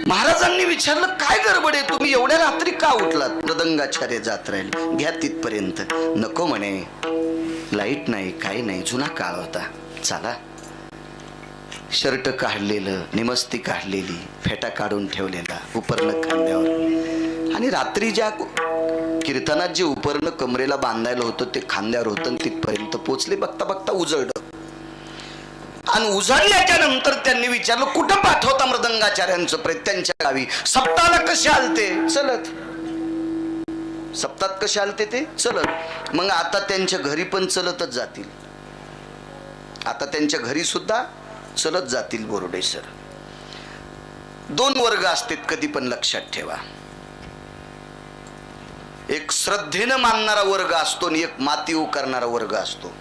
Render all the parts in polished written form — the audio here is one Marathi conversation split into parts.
महाराजांनी विचारलं, काय गडबड आहे, तुम्ही एवढ्या रात्री का उठलात? मृदंगाचार्य जात राहील, घ्या तिथपर्यंत. नको म्हणे, लाईट नाही, काही नाही, जुना काळ होता. चला. शर्ट काढलेलं, निमस्ती काढलेली, फेटा काढून ठेवलेला, उपरणं खांद्यावर. आणि रात्री ज्या कीर्तनात जे उपरणं कमरेला बांधायला होतं ते खांद्यावर होतं. तिथपर्यंत पोचले. बघता बघता उजळलं. आणि उजळल्याच्या नंतर त्यांनी विचारलं, कुठं पाठवता मृदंगाचार्यांचं प्रेत? त्यांच्या गावी. सप्ताहाला कसे आलते? चलत. सप्तात कसे आलते ते? चलत. मग आता त्यांच्या घरी पण चलतच जातील. आता त्यांच्या घरी सुद्धा चलत जातील बोर्डे सर. दोन वर्ग असतात, कधी पण लक्षात ठेवा. एक श्रद्धेनं मानणारा वर्ग असतो आणि एक माती उकरणारा वर्ग असतो.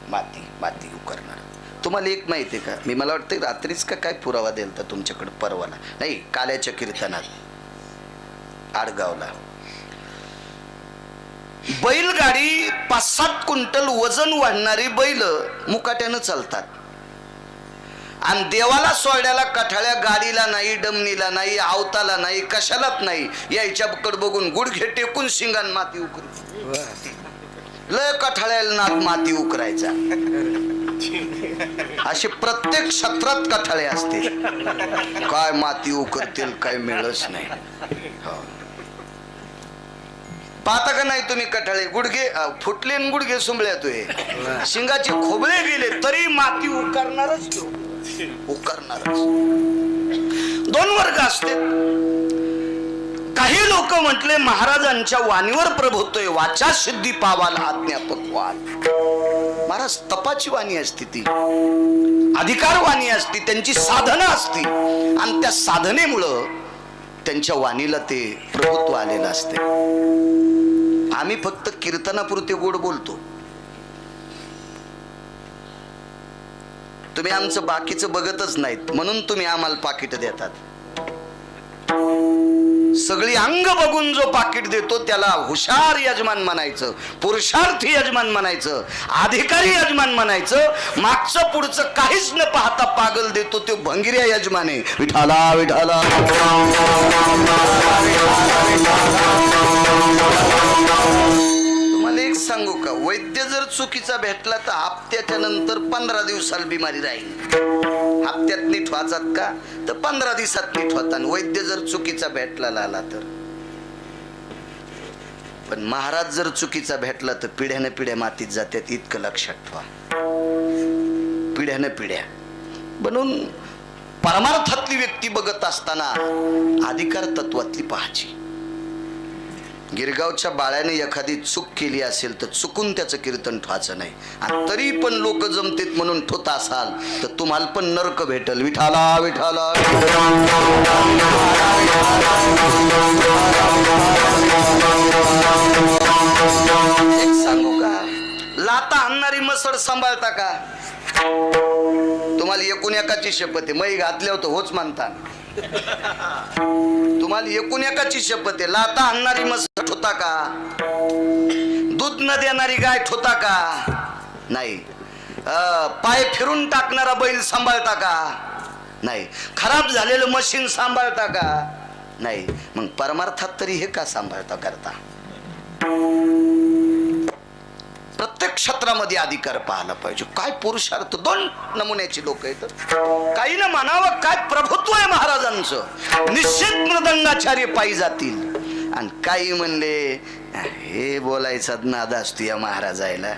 माती उकरणारा. तुम्हाला एक माहिती आहे का, मला वाटतं रात्रीच का काय पुरावा द्यायला तुमच्याकडे, परवाला नाही, काल्याच्या कीर्तनात आडगावला बैलगाडी 5-7 क्विंटल वजन वाढणारी बैल मुकाट्यानं चालतात. आणि देवाला सोड्याला कठाळ्या गाडीला नाही, डमनीला नाही, आवताला नाही, कशालाच नाही. याच्याकडे बघून गुडघे टेकून शिंगान माती उकरू. लय कठाळ्याला नाक माती उकरायचा. असे प्रत्येक क्षेत्रात कठाळे असते. काय माती उकरतील काय मिळच नाही. पाहता का नाही तुम्ही कठाळे? गुडघे फुटले आणि गुडघे सुंबळे तुये, शिंगाचे खोबळे गेले तरी माती उकरणारच. उकरणारच. दोन वर्ग असते. काही लोक म्हटले महाराजांच्या वाणीवर प्रभुत्व, वाचा सिद्धी पावाला अज्ञापक वाण. महाराज तपाची वाणी असते, ती अधिकार वाणी असते, त्यांची साधना असते. आणि त्या साधनेमुळं त्यांच्या वाणीला ते प्रभुत्व आलेलं असते. आम्ही फक्त कीर्तनापुरते गोड बोलतो. तुम्ही आमचं बाकीचं बघतच नाहीत, म्हणून तुम्ही आम्हाला पाकिट देतात. सगळी अंग बघून जो पाकिट देतो त्याला हुशार यजमान म्हणायचं, पुरुषार्थी यजमान म्हणायचं, अधिकारी यजमान म्हणायचं. मागचं पुढचं काहीच न पाहता पागल देतो तो भंगिऱ्या यजमान आहे. विठाला विठाला. तुम्हाला एक सांगू का, वैद्य जर चुकीचा भेटला तर हप्त्याच्या नंतर 15 दिवसाला बिमारी राहील. हप्त्यात नीट वाचत का तर 15 दिवसात नीट होता. वैद्य जर चुकीचा भेटला आला तर. पण महाराज जर चुकीचा भेटला तर पिढ्याने पिढ्या मातीत जातात. इतकं लक्षात ठेवा. पिढ्याने पिढ्या. म्हणून परमार्थातली व्यक्ती बघत असताना अधिकार तत्वातली पाहायची. गिरगावच्या बाळ्याने एखादी चूक केली असेल तर चुकून त्याचं कीर्तन ठेवायचं नाही. आणि तरी पण लोक जमतेत म्हणून ठोता असाल तर तुम्हाला पण नरक भेटल. विठाला विठाला. एक सांगू का, लाता आणणारी मसड सांभाळता का? तुम्हाला एकूण एकाची शपथ आहे, मै घातल्या होतं होच मानता. तुम्हाला एकूण एकाची शपथ आहे, लाता आणणारी मसड ठोता का? दूध न देणारी गाय ठोता का? नाही. पाय फिरून टाकणारा बैल सांभाळता का? नाही. खराब झालेलं मशीन सांभाळता का? नाही. मग परमार्थात तरी हे का सांभाळता करता? प्रत्येक क्षेत्रामध्ये अधिकार पाहायला पाहिजे. काय पुरुषार्थ. दोन नमुन्याची लोक आहेत. काही ना म्हणावं काय प्रभुत्व आहे महाराजांचं. निश्चित मृदंगाचार्य पायी जातील. आणि काही म्हणले हे बोलायचा नाद असतो या महाराजायला.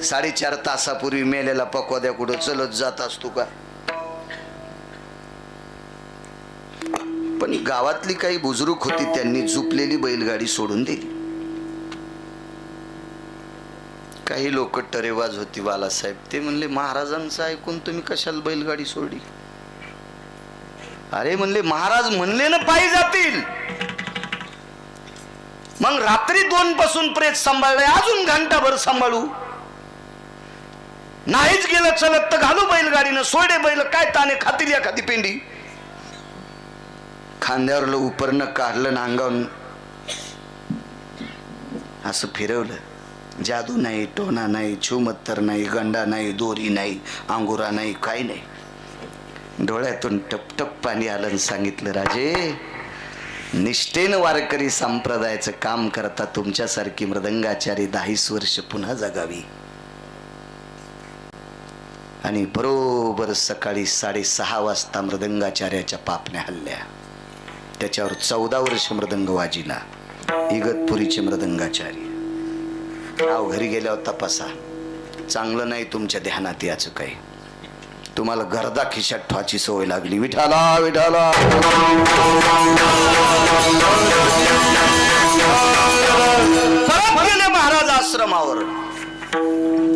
4.5 तासापूर्वी मेलेला पकवाद्या कुठं चलत जात असतो का? पण गावातली काही बुजुर्ग होती, त्यांनी झुपलेली बैलगाडी सोडून दिली. काही लोक टरेबाज होती बालासाहेब, ते म्हणले महाराजांचं ऐकून तुम्ही कशाला बैलगाडी सोडली? अरे म्हणले महाराज म्हणले ना पायी जातील. मग रात्री 2 पासून प्रेत सांभाळले, अजून घंटाभर सांभाळू. नाहीच गेलं चलत तर घालू बैलगाडीनं. सोडे बैल काय ताने खातील एखादी पेंडी. खांद्यावरलं उपरणं काढलं ना अंगावून असं फिरवलं. जादू नाही, टोना नाही, छुमत्तर नाही, गंडा नाही, दोरी नाही, अंगुरा नाही, काही नाही. डोळ्यातून टपटप पाणी आलं आणि सांगितलं, राजे, निष्ठेनं वारकरी संप्रदायाचं काम करता तुमच्यासारखी मृदंगाचारी 10 वर्ष पुन्हा जगावी. आणि बरोबर सकाळी 6:30 वाजता मृदंगाचार्याच्या पापण्या हल्ल्या. त्याच्यावर 14 वर्ष मृदंग वाजिला. इगतपुरीचे मृदंगाचार्य. नाव घरी गेल्यावर तपासा, चांगलं नाही तुमच्या ध्यानात याचं काही. तुम्हाला गर्दा खिशात ठेवायची सवय लागली. विठाला विठाला परत गेले महाराज आश्रमावर.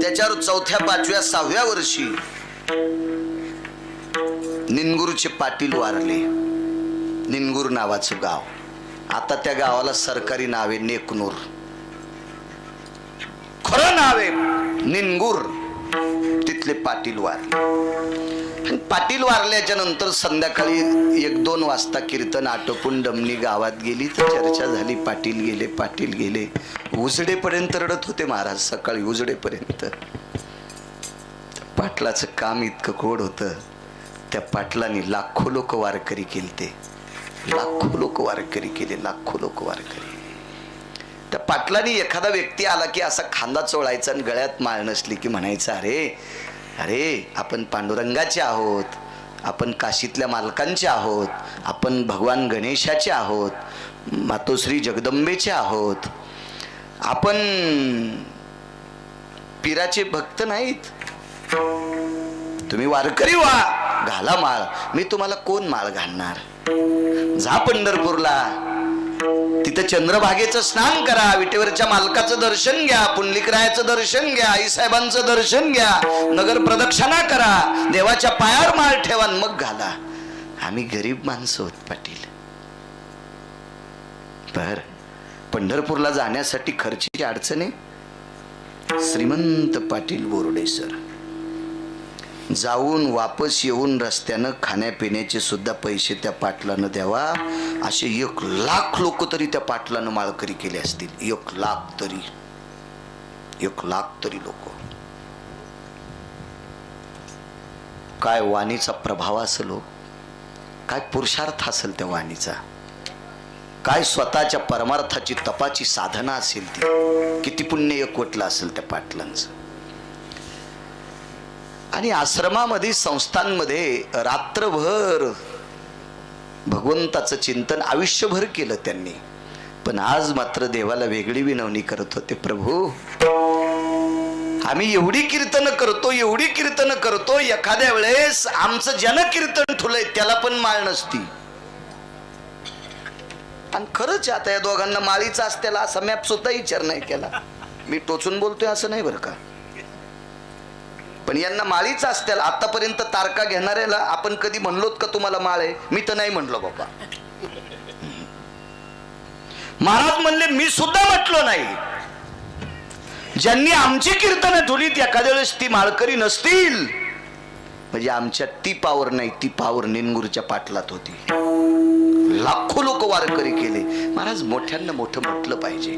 त्याच्यावर 4थ्या 5व्या 6व्या वर्षी निनगुरचे पाटील वारले. निनगुर नावाचं गाव, आता त्या गावाला सरकारी नाव आहे नेकनूर. खरं नाव आहे निनगुर. तिथले पाटील वारले. पाटील वारल्याच्या नंतर संध्याकाळी 1-2 वाजता कीर्तन आटोपून डमणी गावात गेली तर चर्चा झाली. पाटील गेले, पाटील गेले. उजडेपर्यंत रडत होते महाराज. सकाळी उजडेपर्यंत. पाटलाचं काम इतकं गोड होतं. त्या पाटलांनी लाखो लोक वारकरी केलते. लाखो लोक वारकरी केले. लाखो लोक वारकरी. त्या पाटलांनी एखादा व्यक्ती आला की असा खांदा चोळायचा आणि गळ्यात माळ नसली की म्हणायचं, अरे अरे आपण पांडुरंगाचे आहोत, आपण काशीतल्या मालकांचे आहोत, आपण भगवान गणेशाचे आहोत, मातोश्री जगदंबेचे आहोत, आपण पीराचे भक्त नाहीत. तुम्ही वारकरी व्हा, घाला माळ. मी तुम्हाला कोण माळ घालणार? जा पंढरपूरला, तिथं चंद्रभागेचं स्नान करा, विटेवरच्या मालकाचं दर्शन घ्या, पुंडलिकरायाचं दर्शन घ्या, आईसाहेबांचं दर्शन घ्या, नगर प्रदक्षिणा करा, देवाच्या पायावर माळ ठेवा, मग घाला. आम्ही गरीब माणसं होत पाटील. बर, पंढरपूरला जाण्यासाठी खर्चाची अडचण आहे. श्रीमंत पाटील बोर्डे सर जाऊन वापस येऊन रस्त्यानं खाण्यापिण्याचे सुद्धा पैसे त्या पाटलानं द्यावा. असे 1 लाख लोक तरी त्या पाटलानं माळकरी केले असतील. 1 लाख तरी. 1 लाख तरी लोक. काय वाणीचा प्रभाव असेल हो, काय पुरुषार्थ असेल त्या वाणीचा, काय स्वतःच्या परमार्थाची तपाची साधना असेल ती, किती पुण्य एकवटलं असेल त्या पाटलांचं. आणि आश्रमामध्ये संस्थांमध्ये रात्रभर भगवंताचं चिंतन आयुष्यभर केलं त्यांनी. पण आज मात्र देवाला वेगळी विनवणी करत होते, प्रभू आम्ही एवढी कीर्तन करतो, एवढी कीर्तन करतो, एखाद्या वेळेस आमचं जनकीर्तन ठुलंय त्याला पण माळ नसती. आणि खरंच आता या दोघांना माळीचा असत्याला असा मॅप सुद्धा विचार नाही केला. मी टोचून बोलतोय असं नाही बरं का, पण यांना माळीचा असत्याला. आतापर्यंत तारका घेणाऱ्याला आपण कधी म्हणलोत का तुम्हाला माळ आहे? मी तर नाही म्हणलो बाबा. महाराज म्हणले मी सुद्धा म्हटलो नाही. ज्यांनी आमची कीर्तन ठोलीत एखाद्या वेळेस ती माळकरी नसतील म्हणजे आमच्यात ती पावर नाही. ती पावर निनगुरच्या पाटलात होती. लाखो लोक वारकरी केले. महाराज मोठ्यांना मोठं म्हटलं पाहिजे.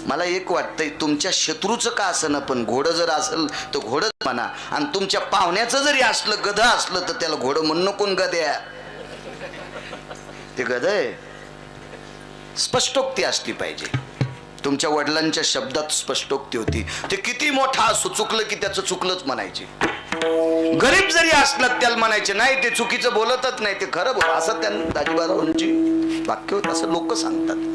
मला एक वाटतंय, तुमच्या शत्रूचं का असं, पण घोडं जर असेल तर घोडच म्हणा, आणि तुमच्या पाहुण्याचं जरी असलं, गध असलं तर त्याला घोडं म्हणणं कोण गद्या. ते गध आहे. स्पष्टोक्ती असली पाहिजे. तुमच्या वडिलांच्या शब्दात स्पष्टोक्ती होती. ते किती मोठा असो, चुकलं की त्याचं चुकलंच म्हणायचे. गरीब जरी असलं त्याला म्हणायचे नाही ते चुकीचं बोलतच नाही, ते खरं बोल, असं त्यांना दाजीबारावांची वाक्य होत, असं लोक सांगतात.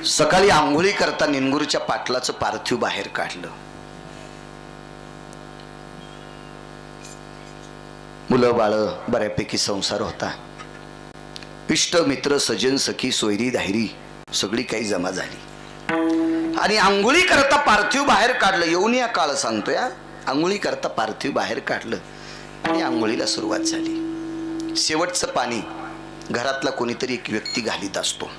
सकाळी आंघोळी करता निनगुरच्या पाटलाचं पार्थिव बाहेर काढलं. मुलं बाळ बऱ्यापैकी संसार होता. इष्ट मित्र सजन सखी सोयरी धायरी सगळी काही जमा झाली. आणि आंघोळी करता पार्थिव बाहेर काढलं. येऊन या काळ सांगतोय, आंघोळी करता पार्थिव बाहेर काढलं आणि आंघोळीला सुरुवात झाली. शेवटचं पाणी घरातला कोणीतरी एक व्यक्ती घालीत असतो.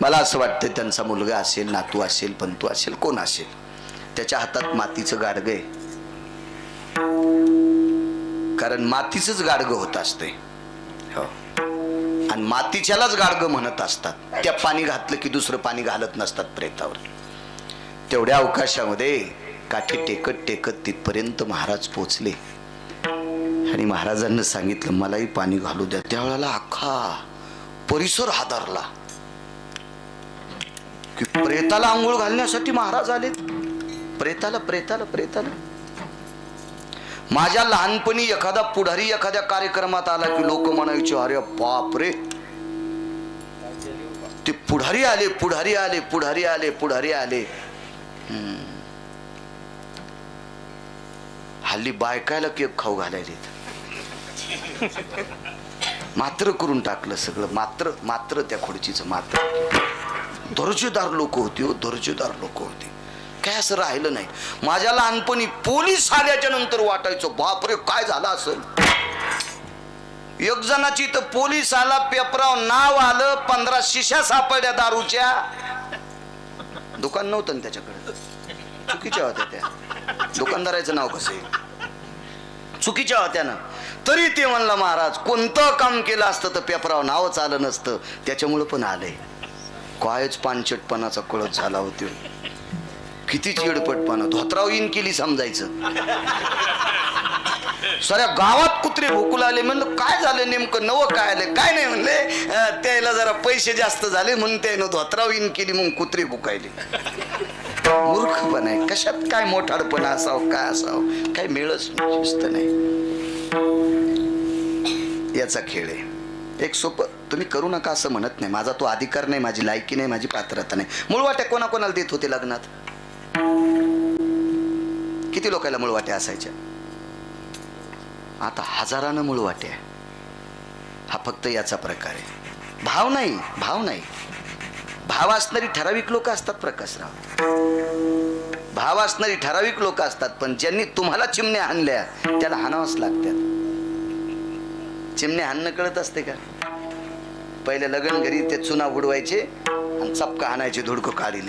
मला असं वाटतं त्यांचा मुलगा असेल, नातू असेल, पंतू असेल, कोण असेल. त्याच्या हातात मातीचं गाडगं आहे. कारण मातीचंच गाडगं होत असते. हो, आणि मातीच्यालाच गाडगं म्हणत असतात. त्या पाणी घातलं की दुसरं पाणी घालत नसतात प्रेतावर. तेवढ्या अवकाशामध्ये काठी टेकत टेकत तिथपर्यंत महाराज पोचले आणि महाराजांना सांगितलं मलाही पाणी घालू द्या. त्यावेळेला अख्खा परिसर हादरला की प्रेताला आंघोळ घालण्यासाठी महाराज आलेत. प्रेताला प्रेताला प्रेताला. माझ्या लहानपणी एखादा पुढारी एखाद्या कार्यक्रमात आला की लोक म्हणायचे अरे बाप रे, ते पुढारी आले पुढारी आले पुढारी आले पुढारी आले. हल्ली बायकायला केक खाऊ घालायले, मात्र करून टाकलं सगळं. मात्र मात्र त्या खुर्चीचं मात्र. दर्जेदार लोक होती हो, दर्जेदार लोक होती. काय असं राहिलं नाही. माझ्या लहानपणी पोलीस आल्याच्या नंतर वाटायचं बापरे काय झालं असेल. एक जणाची तर पोलीस आला, पेपराव नाव आलं, 15 शिशा सापडल्या दारूच्या. दुकान नव्हतं ना त्याच्याकडे, चुकीच्या होत्या त्या. दुकानदाराचं नाव कसं आहे, चुकीच्या होत्या ना. तरी ते म्हणलं महाराज कोणतं काम केलं असतं तर पेपराव नावच आलं नसतं. त्याच्यामुळं पण आलंय. कायच पानचटपणाचा कळत झाला होती. किती चिडपटपणा. धोत्राव इन केली समजायचं. साऱ्या गावात कुत्रे भुकू लागले. म्हणलं काय झालं नेमकं, नवं काय आलं. काय नाही म्हणले, त्याला जरा पैसे जास्त झाले म्हणून त्यानं धोत्राव इन केली म्हणून कुत्रे भुकायले. मूर्खपणा आहे. कशात काय मोठाडपणा असावं काय असावं काय मिळच शिस्त नाही. याचा खेळ आहे. एक सोपं तुम्ही करू नका असं म्हणत नाही. माझा तो अधिकार नाही, माझी लायकी नाही, माझी पात्रता नाही. मुळवाट्या कोणाकोणाला देत होते लग्नात. किती लोकांना मुळवाट्या असायच्या. आता हजारानं मुळवाट्या. हा फक्त याचा प्रकार आहे. भाव नाही, भाव नाही. भाव असणारी ठराविक लोक असतात प्रकाशराव. भाव असणारी ठराविक लोक असतात. पण ज्यांनी तुम्हाला चिमण्या हाणल्या त्याला हाणावंच लागतात. चिमण्या हाणणं कळत असते का. पहिले लग्न घरी ते चुना बुडवायचे आणि चपका हाणायचे धुडकं काढील.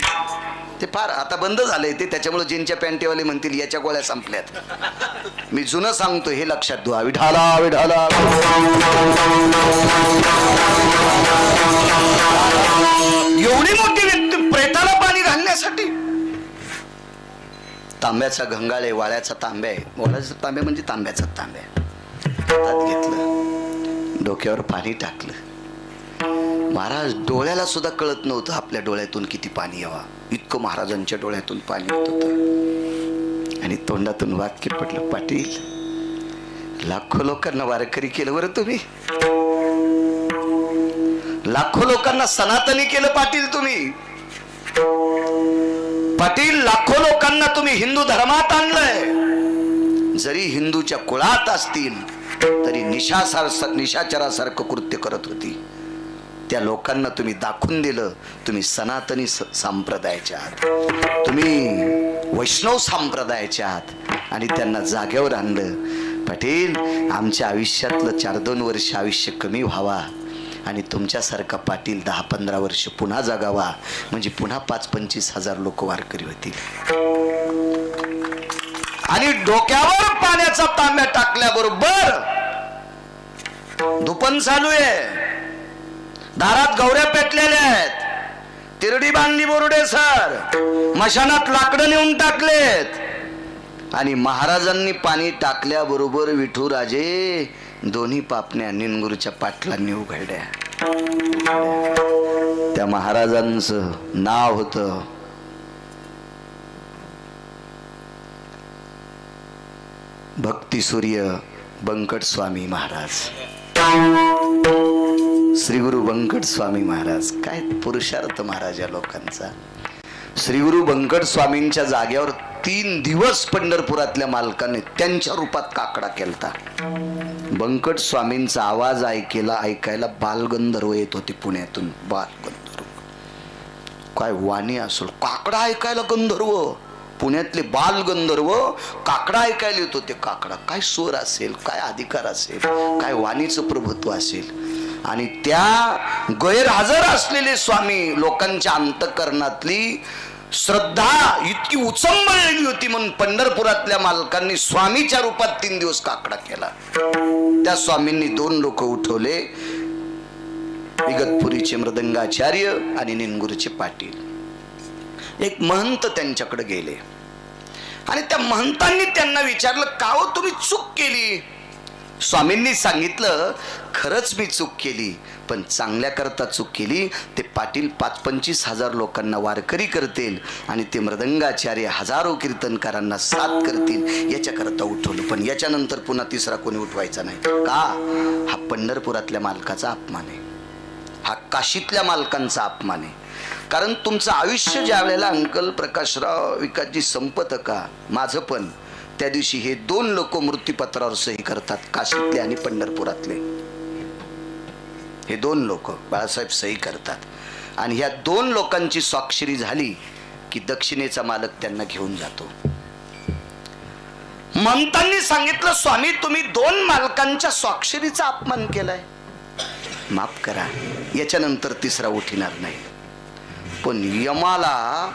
ते फार आता बंद झालंय ते. त्याच्यामुळे जीनच्या पॅन्टीवाले म्हणतील याच्या गोळ्या संपल्यात. मी जुनं सांगतो हे लक्षात ठेवा. विठाला विठाला. एवढी मोठी व्यक्ती प्रेताला पाणी घालण्यासाठी. तांब्याचा घंगाळ आहे, वाळ्याचा तांब्या आहे. वाळ्याचा तांब्या म्हणजे तांब्याचा तांब्या. हातात घेतलं, डोक्यावर पाणी टाकलं. महाराज डोळ्याला सुद्धा कळत नव्हतं आपल्या डोळ्यातून किती पाणी यावा. इतकं महाराजांच्या डोळ्यातून पाणी येत होतं. आणि तोंडातून वाक्य पडलं, पाटील लाखो लोकांना वारकरी केलं बरं तुम्ही. लाखो लोकांना सनातनी केलं पाटील तुम्ही. पाटील लाखो लोकांना तुम्ही हिंदू धर्मात आणलंय. जरी हिंदूच्या कुळात असतील तरी निशाचरासारखं कृत्य करत होती. त्या लोकांना तुम्ही दाखवून दिलं तुम्ही सनातनी संप्रदायाच्या आहात, तुम्ही वैष्णव संप्रदायाच्या आहात. आणि त्यांना जागेवर आणलं. पाटील आमच्या आयुष्यातलं 4-2 वर्ष आयुष्य कमी व्हावा आणि तुमच्यासारखा पाटील 10-15 वर्ष पुन्हा जगावा. म्हणजे पुन्हा 5-25 हजार लोक वारकरी होतील. आणि डोक्यावर पाण्याचा तांब्या टाकल्याबरोबर धुपण चालू आहे. दारात गौऱ्या पेटलेल्या आहेत. तिरडी बांधली बोरुडे सर. मशानात लाकडं नेऊन टाकलेत. आणि महाराजांनी पाणी टाकल्याबरोबर विठुराजे दोन्ही पापण्या निनगुरच्या पाटलांनी उघडल्या. त्या महाराजांचं नाव होतं भक्तिसूर्य बंकट स्वामी महाराज. श्री गुरु बंकट स्वामी महाराज. काय पुरुषार्थ महाराज या लोकांचा. श्री गुरु बंकट स्वामींच्या जाग्यावर 3 दिवस पंढरपुरातल्या मालकाने त्यांच्या रूपात काकडा केलता. बंकट स्वामींचा आवाज ऐकायला बालगंधर्व येत होते पुण्यातून. बालगंधर्व काय वाणी असेल. काकडा ऐकायला गंधर्व, पुण्यातले बालगंधर्व काकडा ऐकायला येत होते. काकडा काय स्वर असेल, काय अधिकार असेल, काय वाणीचं प्रभुत्व असेल. आणि त्या गैरहजर असलेले स्वामी लोकांच्या अंतःकरणातली श्रद्धा इतकी उचंबळलेली होती म्हणून पंढरपुरातल्या मालकांनी स्वामीच्या रूपात 3 दिवस काकडा केला. त्या स्वामींनी 2 लोक उठवले, इगतपुरीचे मृदंगाचार्य आणि निनगुरचे पाटील. एक महंत त्यांच्याकडे गेले आणि त्या महंतांनी त्यांना विचारलं, का हो तुम्ही चूक केली? स्वामींनी सांगितलं, खरंच मी चूक केली, पण चांगल्या करता चूक केली. ते पाटील 25-25 हजार लोकांना वारकरी करतील आणि ते मृदंगाचार्य हजारो कीर्तनकारांना साथ करतील, याच्याकरता उठवलं. पण याच्यानंतर पुन्हा तिसरा कोणी उठवायचा नाही. का? हा पंढरपुरातल्या मालकाचा अपमान आहे, हा काशीतल्या मालकांचा अपमान आहे. कारण तुमचं आयुष्य ज्या वेळेला अंकल प्रकाशराव विकासजी संपत का, माझं पण, त्या दिवशी हे 2 लोक मृत्यूपत्रावर सही करतात, काशीतले आणि पंढरपुरातले. हे 2 लोक बाळासाहेब सही करतात आणि ह्या 2 लोकांची स्वाक्षरी झाली की दक्षिणेचा मालक त्यांना घेऊन जातो. महंतांनी सांगितलं, स्वामी तुम्ही 2 मालकांच्या स्वाक्षरीचा अपमान केलाय, माफ करा, याच्यानंतर तिसरा उठणार नाही. पण यमाला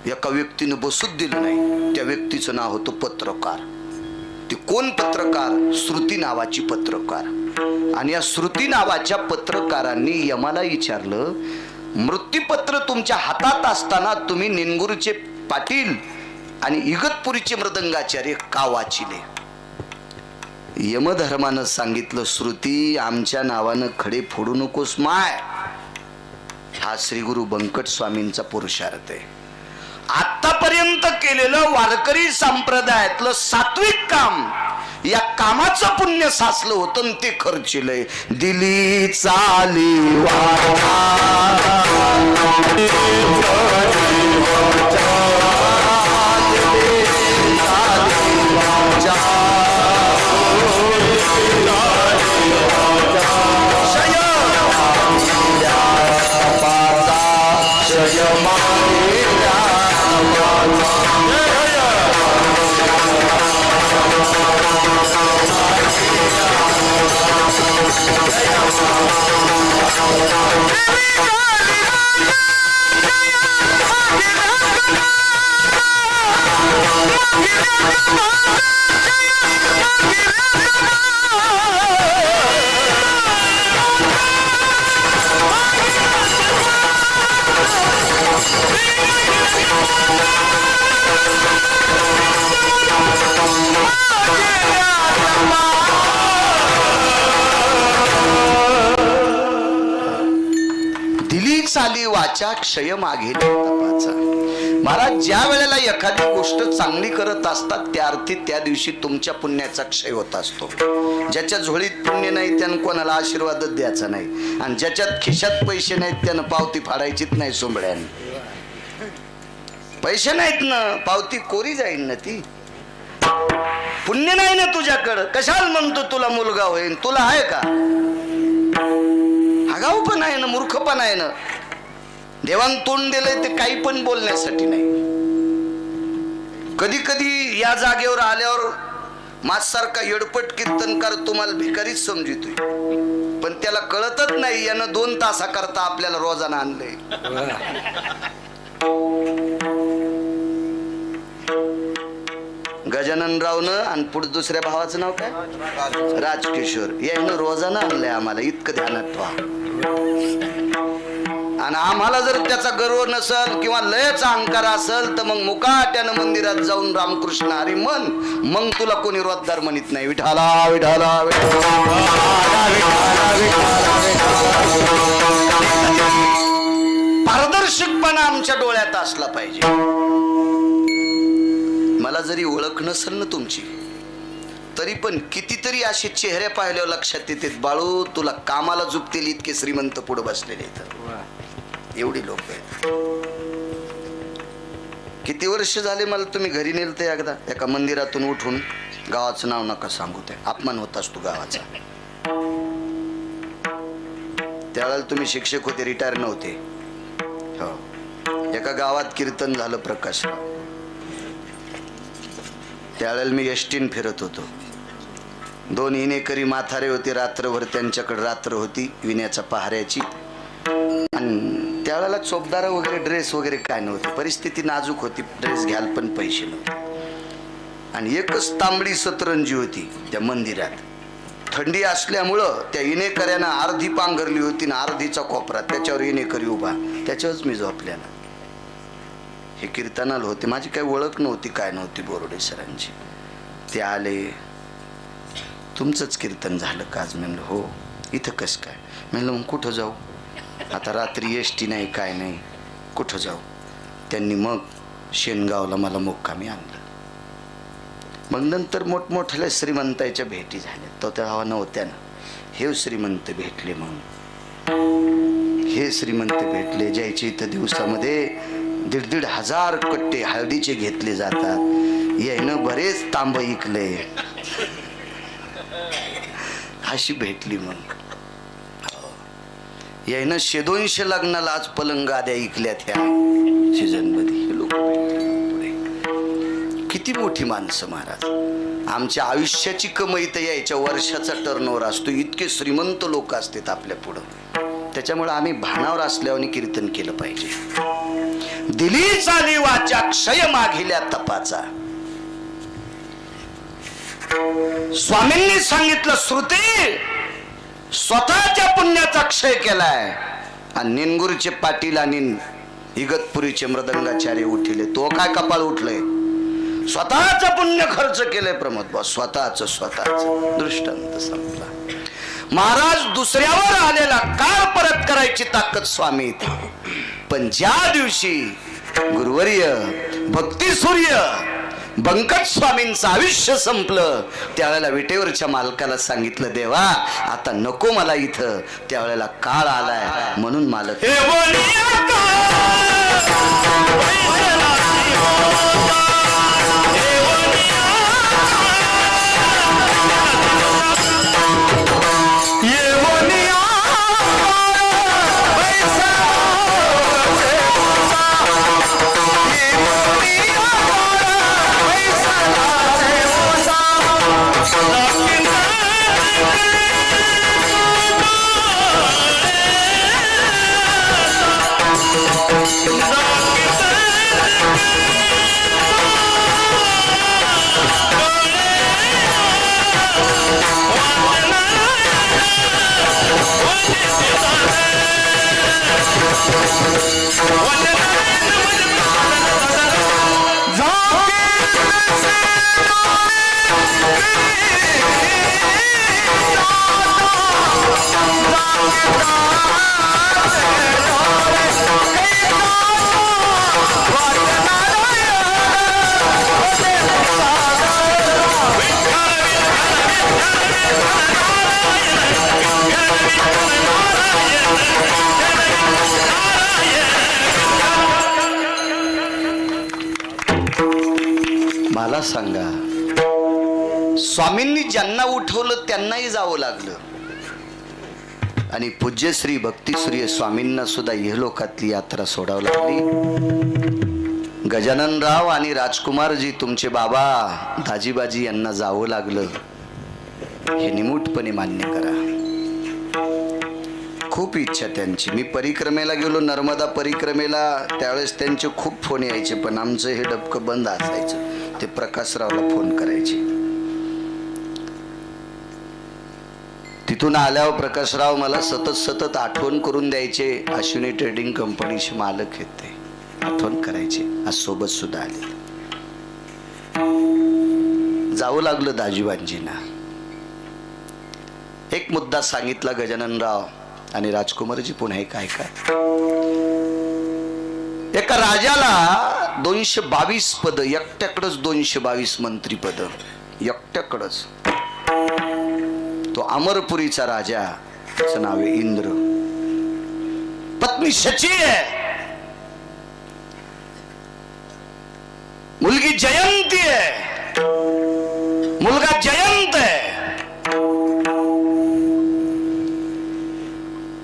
एका व्यक्तीने बसूच दिलं नाही. त्या व्यक्तीचं नाव होतं पत्रकार. ते कोण पत्रकार? श्रुती नावाची पत्रकार. आणि या श्रुती नावाच्या पत्रकारांनी यमाला विचारलं, मृत्यूपत्र तुमच्या हातात असताना तुम्ही निनगुरचे पाटील आणि इगतपुरीचे मृदंगाचार्य का वाचिले? यमधर्मानं सांगितलं, श्रुती आमच्या नावानं खडे फोडू नकोस माय. हा श्री गुरु बंकट स्वामींचा पुरुषार्थ आहे. आतापर्यंत केलेलं वारकरी संप्रदायातलं सात्विक काम, या कामाचं पुण्य साचलं होतं, ते खर्चिलंय. दिली चाली चाली वाचा क्षय मागे तपाचा. महाराज ज्या वेळेला एखादी गोष्ट चांगली करत असतात त्या अर्थी त्या दिवशी तुमच्या पुण्याचा क्षय होत असतो. ज्याच्या झोळीत पुण्य नाही त्यानं कोणाला आशीर्वादच द्यायचा नाही, आणि ज्याच्यात खिशात पैसे नाहीत त्यानं पावती फाडायचीच नाही. सोंबड्याने पैसे नाहीत ना, पावती कोरी जाईल ना. ती पुण्य नाही ना तुझ्याकडं, कशाला म्हणतो तुला मुलगा होईल? तुला आहे का? आगाऊ पण आहे ना, मूर्ख पण आहे ना. देवान तोंड दिलंय ते काही पण बोलण्यासाठी नाही. कधी कधी या जागेवर आल्यावर माझसारखा येडपट कीर्तनकार तुम्हाला भिकारीच समजितोय, पण त्याला कळतच नाही यानं 2 तासाकरता आपल्याला रोजानं आणलंय. गजाननरावनं आणि पुढे दुसऱ्या भावाचं नाव काय? राजकिशोर. यानं रोजानं आणलंय आम्हाला, इतकं ध्यानात ठेवा. आणि आम्हाला जर त्याचा गर्व नसल किंवा लयचा अहंकार असेल तर मग मुकाट्यानं मंदिरात जाऊन रामकृष्ण हरी म्हण, मग तुला कोणी रोजदार म्हणत नाही. विठाला विठाला पारदर्शकपणा आमच्या डोळ्यात असला पाहिजे. मला जरी ओळख नसेल ना तुमची, तरी पण कितीतरी असे चेहरे पाहिल्यावर लक्षात येते, बाळू तुला कामाला झुपतील इतके श्रीमंत पुढे बसलेले आहेत. एवढी लोक आहेत. किती वर्ष झाले मला तुम्ही घरी नेलं ते एकदा एका मंदिरातून उठून, गावाचं नाव नका सांगू, ते अपमान होत असतो गावाचा. त्यावेळेला तुम्ही शिक्षक होते, रिटायर नव्हते. हो, एका गावात कीर्तन झालं प्रकाशराव. त्यावेळेला मी एसटीन फिरत होतो. 2 इनेकरी म्हातारे होते, रात्रभर त्यांच्याकडे रात्र होती विण्याच्या पहाऱ्याची. आणि त्यावेळेला चोपदार वगैरे ड्रेस वगैरे काय नव्हते, परिस्थिती नाजूक होती, ड्रेस घ्यायला पण पैसे नव्हते. आणि एकच तांबडी सतरंजी होती त्या मंदिरात. थंडी असल्यामुळं त्या इनेकऱ्यानं अर्धी पांघरली होती ना, अर्धीचा कोपरा त्याच्यावर इनेकरी उभा, त्याच्यावरच मी झोपल्यानं. हे कीर्तनाला होते, माझी काही ओळख नव्हती काय नव्हती बोर्डे सरांची. ते आले, तुमचंच कीर्तन झालं का आज? म्हणलं हो. इथं कसं काय? म्हणलं मग कुठं जाऊ? आता रात्री एसटी नाही काय नाही, कुठं जाऊ? त्यांनी मग शेनगावला मला मुक्कामी आणलं. मग नंतर मोठमोठ्या श्रीमंताच्या भेटी झाल्या. तो तेव्हा नव्हत्या ना. हे श्रीमंत भेटले, मग हे श्रीमंत भेटले ज्याचे इथं दिवसामध्ये 1,500 कट्टे हळदीचे घेतले जातात. यायनं बरेच तांब इकले. अशी भेटली. मग यायनं 100-200 लग्नाला आज पलंग गाद्या इकल्यात ह्या सीझन मध्ये. हे लोक किती मोठी माणसं महाराज. आमच्या आयुष्याची कमाई तर यायच्या वर्षाचा टर्नओव्हर असतो. इतके श्रीमंत लोक असतात आपल्या पुढं. त्याच्यामुळे आम्ही भानावर असल्यावर कीर्तन केलं पाहिजे. दिली चाली वाचा क्षय मागिल्या तपाचा. स्वामींनी सांगितलं श्रुती स्वतःच्या पुण्याचा क्षय केलाय. आणि निनगुरचे पाटील आणि इगतपुरीचे मृदंगाचार्य उठले. तो काय कपाळ उठलंय? स्वतःच पुण्य खर्च केलंय प्रमोद बा. स्वतःच दृष्टांत संपला. महाराज दुसऱ्यावर आलेला काळ परत करायची ताकद स्वामीत. पण ज्या दिवशी गुरुवर्य भक्ती सूर्य बंकट स्वामींचं आयुष्य संपलं, त्यावेळेला विटेवरच्या मालकाला सांगितलं देवा आता नको मला इथं. त्यावेळेला काळ आलाय म्हणून मालक मला सांगा. स्वामींनी ज्यांना उठवलं त्यांनाही जावं लागलं. आणि पूज्य श्री भक्तीसूर्य स्वामींना सुद्धा इहलोकातली यात्रा सोडावी लागली. गजाननराव आणि राजकुमारजी तुमचे बाबा दाजीबाजी यांना जावं लागलं. हे निमूटपणे मान्य करा. खूप इच्छा त्यांची. मी परिक्रमेला गेलो, नर्मदा परिक्रमेला, त्यावेळेस त्यांचे खूप फोन यायचे. पण आमचं हे डबकं बंद असायचं. ते प्रकाशरावला फोन करायचे. तिथून आल्यावर प्रकाशराव मला सतत आठवण करून द्यायचे. अश्विनी ट्रेडिंग कंपनीचे मालक आहेत ते. आठवण करायचे. आज सोबत सुद्धा आले. जावं लागलं दाजीबांजींना. एक मुद्दा सांगितला गजाननराव आणि राजकुमारजी पुन्हा एक ऐका. एका राजाला 222 पद, एकट्याकडच 222 मंत्री पद, एकट्याकडच. तो अमरपुरीचा राजा, त्याचं नाव आहे इंद्र. पत्नी शची आहे, मुलगी जयंती आहे, मुलगा जयंत आहे.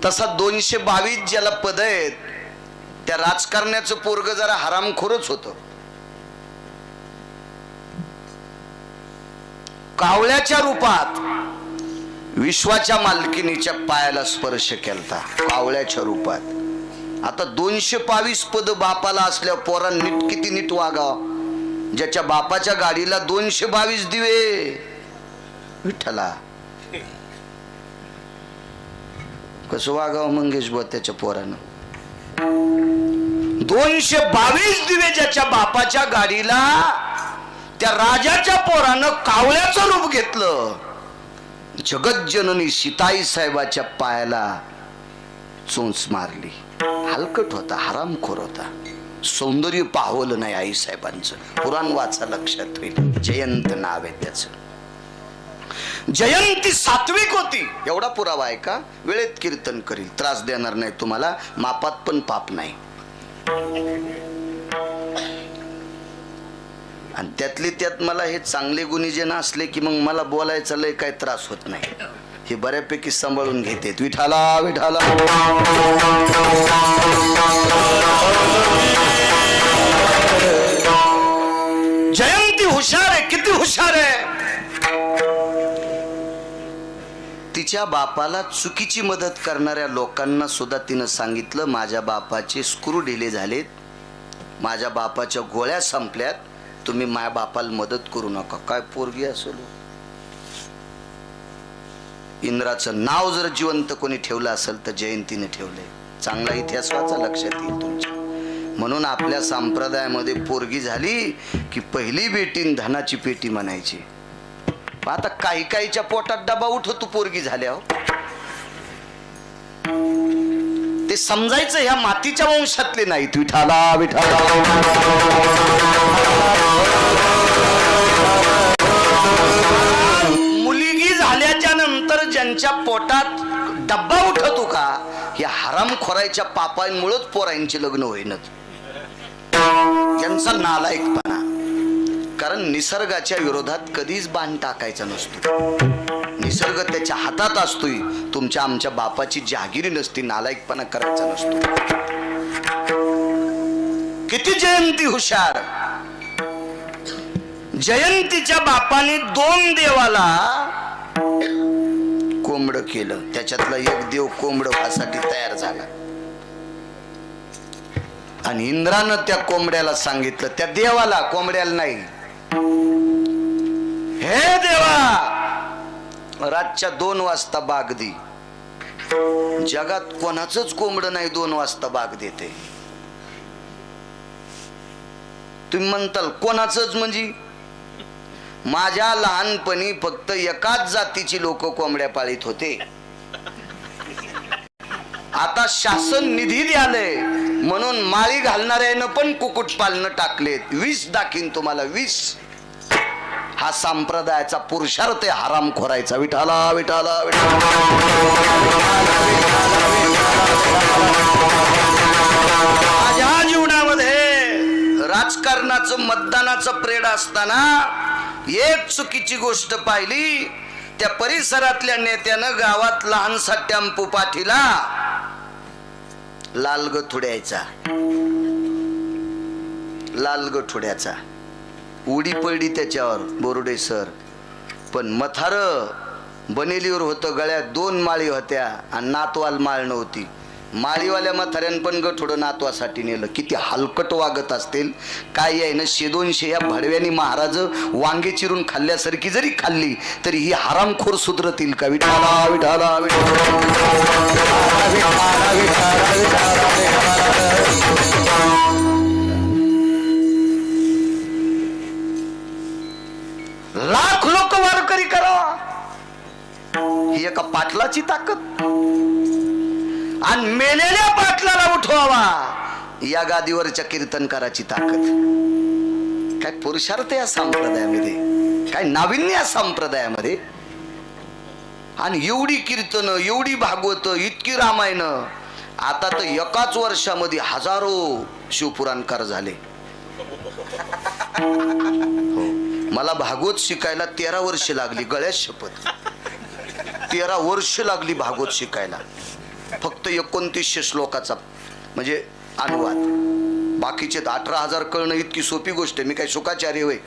तसा 222 ज्याला पद आहेत, त्या राजकारण्याचं पोरग जरा हरामखोरच होतं. कावळ्याच्या रूपात विश्वाच्या मालकिनीच्या पायाला स्पर्श केलता, कावळ्याच्या रूपात. आता 222 पद बापाला असल्यावर पोरा नीट किती नीट वागाव. ज्याच्या बापाच्या गाडीला 222 दिवे, विठ्ठला कसं वागावं मंगेश बुवा त्याच्या पोरानं. 222 दिवे ज्याच्या बापाच्या गाडीला त्या राजाच्या पोरानं कावळ्याचं रूप घेतलं, जगज्जननी सीताई साहेबाच्या पायाला चोंच मारली. हलकट होता, हरामखोर होता, सौंदर्य पाहवलं नाही आई साहेबांचं. पुराण वाचा, लक्षात होईल. जयंत नाव आहे त्याचं. जयंती सात्विक होती, एवढा पुरावा आहे का? वेळेत कीर्तन करील, त्रास देणार नाही तुम्हाला, मापात पण पाप नाही. आणि त्यातली त्यात मला हे चांगले गुणी जे नसले की मग मला बोलायचं लय काही त्रास होत नाही. हे बऱ्यापैकी सांभाळून घेते. विठाला विठाला. जयंती हुशार आहे, किती हुशार आहे. तिच्या बापाला चुकीची मदत करणाऱ्या लोकांना सुद्धा तिनं सांगितलं, माझ्या बापाचे स्क्रू ढिले झालेत, माझ्या बापाच्या गोळ्या संपल्यात, तुम्ही माझ्या बापाला मदत करू नका. काय पोरगी असेल. इंद्राचं नाव जर जिवंत कोणी ठेवलं असेल तर जयंतीने ठेवलंय. चांगला इतिहास वाचा, लक्षात येईल तुमच्या. म्हणून आपल्या संप्रदायामध्ये पोरगी झाली की पहिली बेटीन धनाची पेटी म्हणायची. आता काही काहीच्या पोटात डबा उठतो पोरगी झाल्यावर. ते समजायचं ह्या मातीच्या वंशातले नाहीत. विठाला विठाला. मुलगी झाल्याच्या नंतर ज्यांच्या पोटात डब्बा उठतो का, या हरामखोराच्या पापांमुळेच पोरांची लग्न होईनच. ज्यांचा नालायकपणा. कारण निसर्गाच्या विरोधात कधीच बाण टाकायचा नसतो. निसर्ग त्याच्या हातात असतोय. तुमच्या आमच्या बापाची जहागिरी नसती, नालायकपणा करायचा नसतो. किती जयंती हुशार. जयंतीच्या बापाने 2 देवाला कोंबड केलं. त्याच्यातला एक देव कोंबड व्हासाठी तयार झाला. आणि इंद्रानं त्या कोंबड्याला सांगितलं, त्या देवाला, कोंबड्याला नाही, हे देवा, रातच्या 2 वाजता बाग दे. जगात कोणाचंच कोंबड नाही 2 वाजता बाग देते. तुम्ही म्हणताल कोणाचंच म्हणजे? माझ्या लहानपणी फक्त एकाच जातीची लोक कोंबड्या पाळीत होते. आता शासन निधी द्यालय म्हणून माळी घालणाऱ्यानं पण कुकुट पालनं टाकलेत. 20 दाखीन तुम्हाला, 20. हा संप्रदायाचा पुरुषार्थ आहे हरामखोरायचा. विठाला विठाला विठाला. माझ्या जीवनामध्ये राजकारणाचं, मतदानाचं प्रेड असताना एक चुकीची गोष्ट पाहिली. त्या परिसरातल्या नेत्यानं गावात लहानसा टेम्पो पाठीला लाल गठुड्याचा, लाल गठुड्याचा उडी पडली त्याच्यावर, बोरुडे सर. पण मथार बनेलीवर होतं, गळ्यात 2 माळी होत्या आणि नातवाल माळ नव्हती. माळीवाल्या म्हाताऱ्यानं पण गठुडं नातवासाठी नेलं. किती हलकट वागत असतील काय आहे ना. 100-200 या भडव्यानी महाराज वांगे चिरून खाल्ल्यासारखी जरी खाल्ली तरी ही हरामखोर सुधरतील का? विठाला विठाला लाख लोक वारकरी करावा, ही एका पाटलाची ताकद. आणि मेलेल्या पाटलाला उठवावा, या गादीवरच्या कीर्तनकाराची ताकद. काय पुरुषार्थ या संप्रदायामध्ये, काय नाविन्य या संप्रदायामध्ये. आणि एवढी कीर्तन, एवढी भागवत, इतकी रामायण. आता तर एकाच वर्षामध्ये हजारो शिवपुराणकार झाले. हो, मला भागवत शिकायला 13 वर्ष लागली. गळ्यात शपथ, 13 वर्ष लागली भागवत शिकायला. फक्त 2900 श्लोकाचा म्हणजे अनुवाद. बाकीचे 18,000 कळणं इतकी सोपी गोष्ट आहे. मी काय शुकाचार्य होय?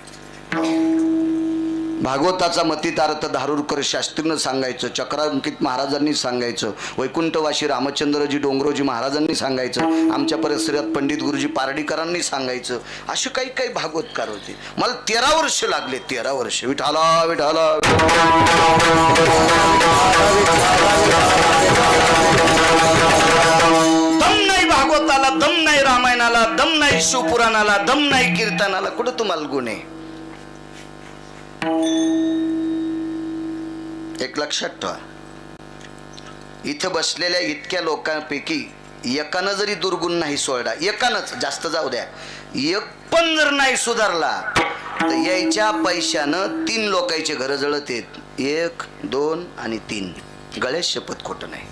भागवताचा मतितार्थ धारूरकर शास्त्रीनं सांगायचं, चक्रांकित महाराजांनी सांगायचं, वैकुंठवासी रामचंद्रजी डोंगरोजी महाराजांनी सांगायचं, आमच्या परिसरात पंडित गुरुजी पारडीकरांनी सांगायचं. असे काही काही भागवतकार होते. मला 13 वर्ष लागले. 13 वर्ष. विठाला विठाला. दम नाही भागवताला, दम नाही रामायणाला, शिवपुराणाला, दम नाही कीर्तनाला, कुठं तुम्हाला गुण आहे? एक लक्षात ठेवा, इथं बसलेल्या इतक्या लोकांपैकी एकानं जरी दुर्गुण नाही सोडला, एकानंच, जास्त जाऊ द्या, एक पण जर नाही सुधारला तर यायच्या पैशानं 3 लोकांचे घर जळत आहेत. 1, 2 आणि 3. गळ्यात शपथ खोटं नाही.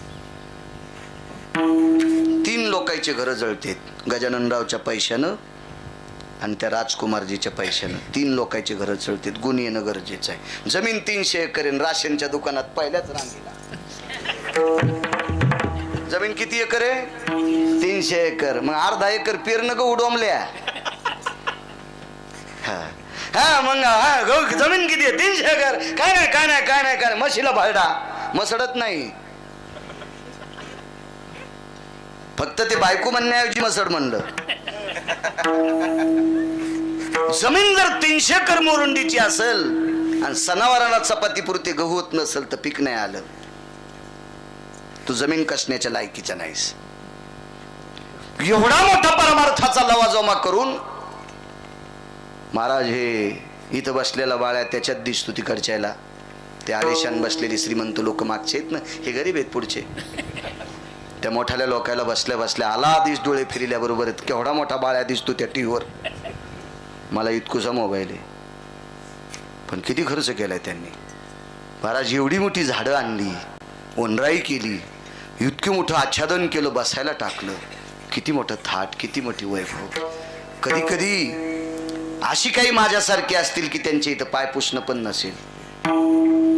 3 लोकांचे घर जळतेत गजाननरावच्या पैशानं आणि त्या राजकुमारजीच्या पैशानं. 3 लोकांचे घर जळतेत. गुण येणं गरजेचं आहे. जमीन 300 एकर आहे, राशनच्या दुकानात पहिल्याच रांगेला. जमीन किती एकर आहे? 300 एकर. मग अर्धा एकर पेरणं ग उडवल्या. हा मग जमीन किती आहे? 300 एकर. काय नाही काय नाही काय नाही काय नाही. म्हशीला भाडा मसडत नाही, फक्त ते बायको म्हणण्याऐवजी मसड म्हणलं. जमीन जर 300 एकर मोरुंडीची असेल आणि सणावाराला चपाती पुरते गहू होत नसेल तर पीक नाही आलं, तू जमीन कसण्याच्या लायकीचा नाहीस. एवढा मोठा परमार्थाचा लवाजमा करून महाराज हे इथं बसलेला बाळ्या त्याच्यात दिसतो तिकडच्याला. ते आलिशान बसलेली श्रीमंत लोक मागचे आहेत ना, हे गरीब आहेत पुढचे. त्या मोठ्याल्या लोकायला बसल्या बसल्या आला दिस डोळे फिरल्याबरोबर केवढा मोठा बाळ्या दिसतो त्या टीव्हीवर. मला इतकुसा मोबाईल आहे, पण किती खर्च केलाय त्यांनी. महाराज एवढी मोठी झाडं आणली, ओनराई केली, इतकं मोठं आच्छादन केलं, बसायला टाकलं, किती मोठं थाट, किती मोठी वैभव. कधी कधी अशी काही माझ्यासारखी असतील की त्यांच्या इथं पाय पुसणं पण नसेल,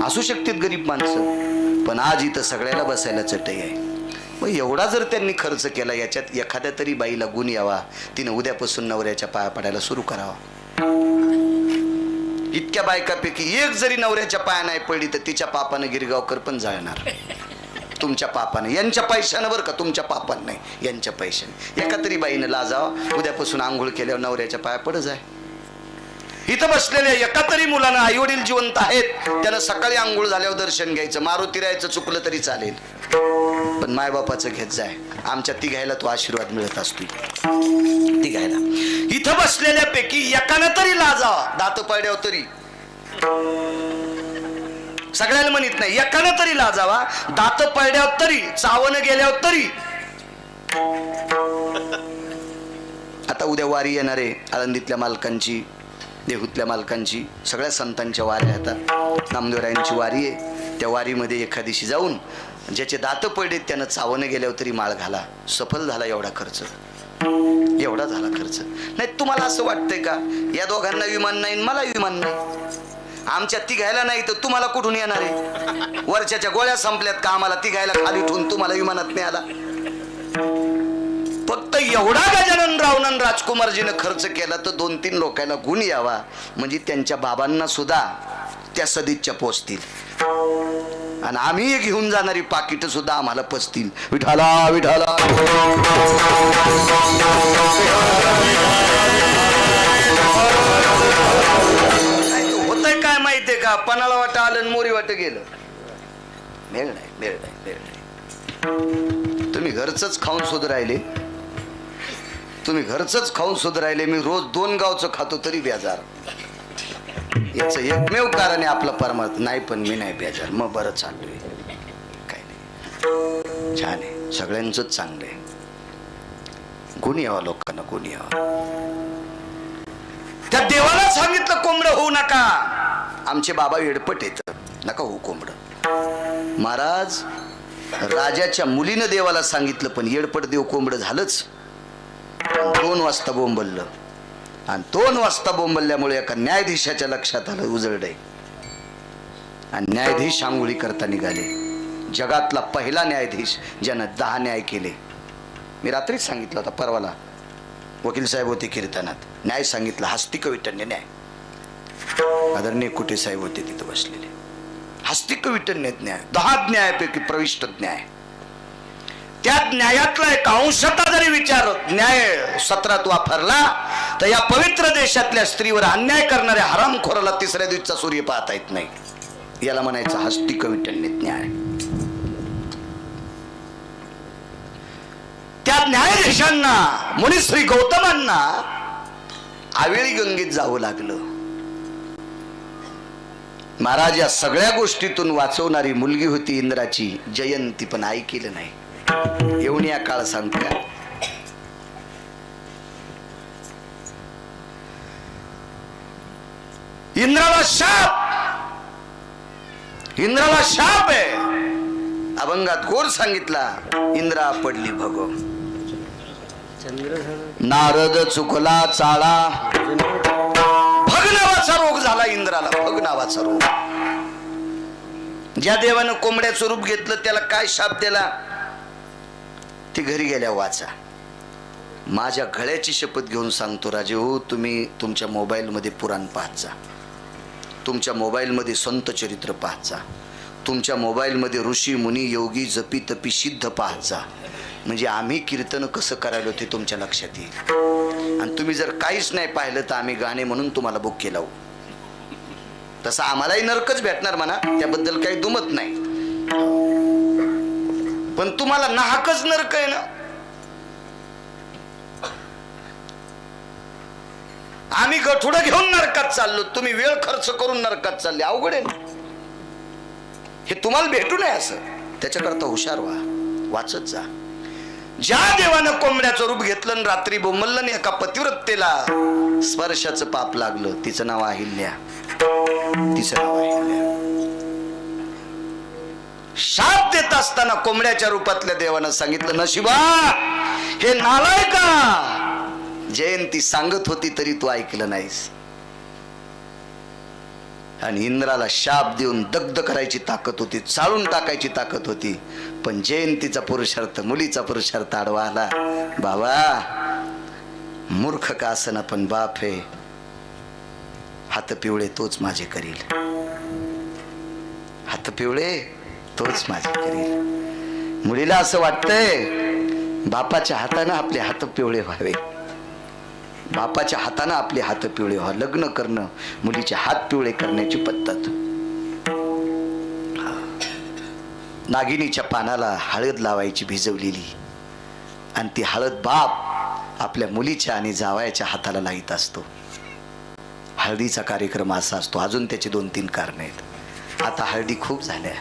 असू शकतात गरीब माणसं, पण आज इथं सगळ्याला बसायला चटई आहे. मग एवढा जर त्यांनी खर्च केला, याच्यात एखाद्या तरी बाईला गुण यावा, तिनं उद्यापासून नवऱ्याच्या पाया पडायला सुरू करावा. इतक्या बायकापैकी एक जरी नवऱ्याच्या पाया नाही पडली तर तिच्या पापानं गिरगावकर पण जाळणार. तुमच्या पापानं, यांच्या पैशानं बरं का, तुमच्या पापानं नाही, यांच्या पैशाने. एका तरी बाईनं लाजावं, उद्यापासून आंघोळ केल्यावर नवऱ्याच्या पाया पड जाय. इथं बसलेल्या एका तरी मुलानं, आई वडील जिवंत आहेत, त्यानं सकाळी आंघोळ झाल्यावर दर्शन घ्यायचं. मारुती राहायचं चुकलं तरी चालेल, पण मायबापाचं घेत जाय. आमच्या तिघायला तो आशीर्वाद मिळत असतो. तिघायला इथं बसलेल्या पैकी एकानं तरी लाजावा, दात पडल्यावर तरी, सगळ्याला म्हणत नाही, एकानं तरी लाजावा, दात पडल्यावर तरी, चावणं गेल्यावर तरी. आता उद्या वारी येणार आहे, आळंदीतल्या मालकांची, देहूतल्या मालकांची, सगळ्या संतांच्या वाऱ्या. आता नामदेवरायांची वारी आहे, त्या वारीमध्ये एखादीशी जाऊन ज्याचे दात पडलेत त्यानं चावणं गेल्यावर तरी माळ घाला. सफल झाला एवढा खर्च, एवढा झाला खर्च. नाही तुम्हाला असं वाटतंय का या दोघांना विमान नाही मला विमान नाही? आमच्या तिघायला नाही तर तुम्हाला कुठून येणार आहे? वर्षाच्या गोळ्या संपल्यात का आम्हाला तिघायला खाली ठेवून तुम्हाला विमानात नाही आला? फक्त एवढा गजाननरावनं राजकुमारजीनं खर्च केला तर 2-3 लोकांना गुण यावा, म्हणजे त्यांच्या बाबांना सुद्धा त्या सदिच्छा पोचतील आणि आम्ही घेऊन जाणारी पाकिट सुद्धा आम्हाला पचतील. विठाला विठाला. होतंय काय माहितीये का, पणाला वाट आलं मोरी वाट गेलं. मेळ नाही, मेळ नाही, मेळ नाही. तुम्ही घरचंच खाऊन सुध राहिले, तुम्ही घरचंच खाऊन सुध राहिले. मी रोज 2 गावचं खातो तरी बेजार. याचं एकमेव कारण आहे आपलं परमार्थ नाही, पण मी नाही बेजार. मग बरं चाललोय, काय नाही, छान आहे, सगळ्यांचंच चांगलं आहे. गुण यावा लोकांना, गुण यावा. त्या देवाला सांगितलं कोंबडं होऊ नका. आमचे बाबा येडपट येत, नका होऊ कोंबडं. महाराज राजाच्या मुलीनं देवाला सांगितलं, पण येडपट देव कोंबडं झालंच. 2 वाजता बोंबललं आणि 2 वाजता बोंबलल्यामुळे एका न्यायाधीशाच्या लक्षात आलं उजळडय आणि न्यायाधीश आंघोळी करता निघाले. जगातला पहिला न्यायाधीश ज्यानं 10 न्याय केले. मी रात्रीच सांगितलं होता, परवाला वकील साहेब होते कीर्तनात, न्याय सांगितला, हस्तिक विटण्य न्याय. आदरणीय कुटे साहेब होते तिथं बसलेले. हस्तिक विटण्य न्याय 10 न्यायापैकी प्रविष्ट न्याय. त्या न्यायातला एक अंशता जरी विचार न्याय सत्रात वापरला तर या पवित्र देशातल्या स्त्रीवर अन्याय करणाऱ्या हरामखोराला 3ऱ्या दिवसाचा सूर्य पाहता येत नाही. याला म्हणायचं हस्तिक विटण्य न्याय. त्या न्यायाधीशांना मुनिश्री गौतमांना आवेळी गंगेत जावं लागलं. महाराज या सगळ्या गोष्टीतून वाचवणारी मुलगी होती इंद्राची जयंती, पण ऐकलं नाही. येऊन या काळ सांगतो इंद्राला शाप आहे. अभंगात गोर सांगितला इंद्रा पडली भगो. नारद चुकला चाळा, भग नावाचा रोग झाला इंद्राला. भग नावाचा रोग. ज्या देवानं कोंबड्याचं रूप घेतलं त्याला काय शाप दिला ते घरी गेल्या वाचा. माझ्या गळ्याची शपथ घेऊन सांगतो राजे हो, तुम्ही तुमच्या मोबाईल मध्ये पुराण पाहत जा, तुमच्या मोबाईल मध्ये संत चरित्र पाहत जा, तुमच्या मोबाईल मध्ये ऋषी मुनी योगी जपी तपी सिद्ध पाहत जा. म्हणजे आम्ही कीर्तन कसं करायलो ते तुमच्या लक्षात येईल. आणि तुम्ही जर काहीच नाही पाहिलं तर आम्ही गाणे म्हणून तुम्हाला बुक केला. तसं आम्हालाही नरकच भेटणार म्हणा, त्याबद्दल काही दुमत नाही, पण तुम्हाला नाहकच नरक आहे ना. आम्ही गठुडं घेऊन नरकात चाललो, तुम्ही वेळ खर्च करून नरकात चालले. अवघड आहे ना हे, तुम्हाला भेटू नये असं. त्याच्याकरता हुशार व्हा, वाचत जा. ज्या देवानं कोंबड्याचं रूप घेतलं आणि रात्री बोंबललं एका पतिव्रतेला स्पर्शाचं पाप लागलं, तिचं नाव अहिल्या. तिचं नाव अहिल्या. शाप देत असताना कोंबड्याच्या रूपातल्या देवानं सांगितलं, नशिबा हे नालायका, जयंती सांगत होती तरी तू ऐकलं नाहीस. आणि इंद्राला शाप देऊन दग्ध करायची ताकद होती, चाळून टाकायची ताकद होती, पण जयंतीचा पुरुषार्थ, मुलीचा पुरुषार्थ आडवा आला. बाबा मूर्ख का असना पण बाप आहे, हात पिवळे तोच माझे करील, हात पिवळे तोच माझे करील. मुलीला असं वाटतंय बापाच्या हाताने आपले हात पिवळे व्हावे, बापाच्या हाताने आपले हात पिवळे व्हा. लग्न करणं, मुलीचे हात पिवळे करण्याची पद्धत. नागिनीच्या पानाला हळद लावायची भिजवलेली, आणि ती हळद बाप आपल्या मुलीच्या आणि जावयाच्या हाताला लाईत असतो. हळदीचा कार्यक्रम असा असतो. अजून त्याचे 2-3 कारण आहेत. आता हळदी खूप झाल्या,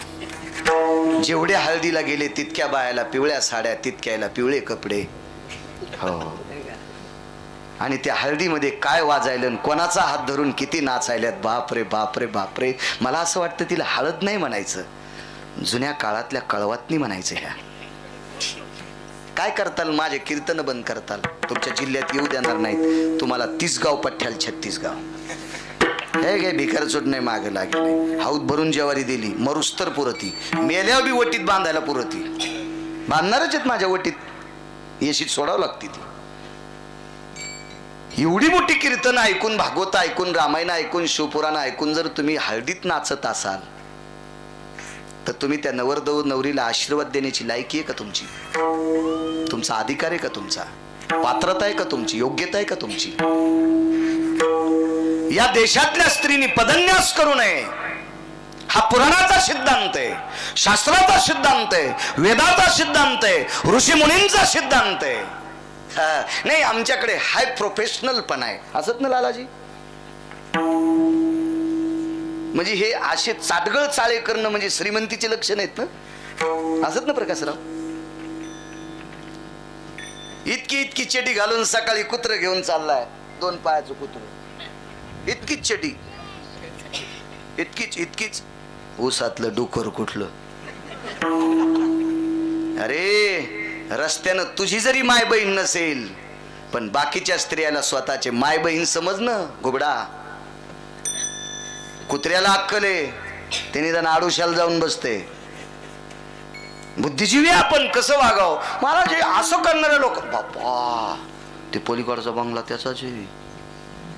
जेवढ्या हळदीला गेले तितक्या बायाला पिवळ्या साड्या, तितक्याला पिवळे कपडे. हो, आणि त्या हळदीमध्ये काय वाजायलं, कोणाचा हात धरून किती नाचायल्यात. बापरे बापरे बापरे. मला असं वाटतं तिला हळद नाही म्हणायचं, जुन्या काळातल्या कळवातनी म्हणायचं. ह्या काय करताल, माझे कीर्तन बंद करताल, तुमच्या जिल्ह्यात येऊ देणार नाहीत. तुम्हाला 30 गाव पठ्ठ्याल 36 गाव. हे गे भिकार चोट नाही मागे लागेल. हाऊत भरून ज्वारी दिली मरुस्तर पुरती, मेल्यावर बी वटीत बांधायला पुरती. बांधणारच आहेत माझ्या वटीत, येशीत सोडावं लागते ती. एवढी मोठी कीर्तन ऐकून, भागवत ऐकून, रामायण ऐकून, शिवपुराण ऐकून जर तुम्ही हळदीत नाचत असाल तर तुम्ही त्या नवरदेव नवरीला आशीर्वाद देण्याची लायकी आहे का तुमची? तुमचा अधिकार आहे का? तुमचा पात्रता आहे का? तुमची योग्यता आहे का तुमची? या देशातल्या स्त्रीनी पदन्यास करू नये, हा पुराणाचा सिद्धांत आहे, शास्त्राचा सिद्धांत आहे, वेदाचा सिद्धांत आहे, ऋषी मुनींचा सिद्धांत आहे. नाही, आमच्याकडे हाय प्रोफेशनल पण आहे असत ना लालाजी. म्हणजे हे असे चाटगळ चाळे करणं म्हणजे श्रीमंतीचे लक्षण आहेत ना, असत ना प्रकाशराव. इतकी चेटी घालून सकाळी कुत्र घेऊन चाललाय, 2 पायाचं कुत्र, इतकीच चेटी, इतकीच ऊसातलं डुकर कुठलं. अरे रस्त्यानं तुझी जरी माय बहीण नसेल, पण बाकीच्या स्त्रियाला स्वतःचे माय बहीण समजणं घुबडा. कुत्र्याला अक्कल आहे, त्याने जण आडुशाला जाऊन बसते. बुद्धिजीवी आपण कसं वागावं. मला जे असं करणारे लोक, बापा ते पलीकडचा बंगला त्याचाच आहे,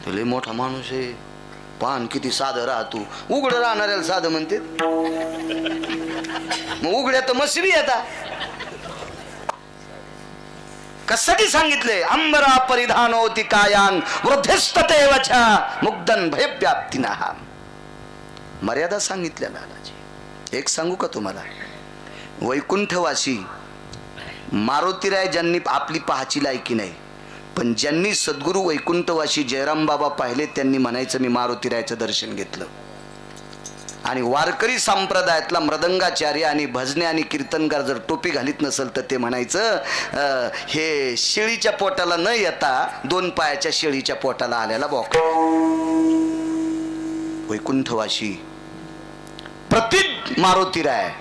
तो लय मोठा माणूस आहे, पान किती साधं राहतो. उघड राहणाऱ्याला साधं म्हणते, मग उघड्या तर मसरी येतात. कशासाठी सांगितले? अंबरा परिधानोति कायान वृद्धिस्तते वचा मुग्धन भयव्याप्तिनः. मर्यादा सांगितल्या लालाजी. एक सांगू का तुम्हाला, वैकुंठवासी मारुतीराय ज्यांनी आपली पाहाची लायकी नाही, पण ज्यांनी सद्गुरू वैकुंठवासी जयराम बाबा पाहिले त्यांनी म्हणायचं मी मारुतीरायाचं दर्शन घेतलं. आणि वारकरी संप्रदायातला मृदंगाचार्य आणि भजने आणि कीर्तनकार जर टोपी घालीत नसेल तर ते म्हणायचं हे शेळीच्या पोटाला न येता 2 पायाच्या शेळीच्या पोटाला आलेला बोक. वैकुंठवासी प्रतीक मारुतीराय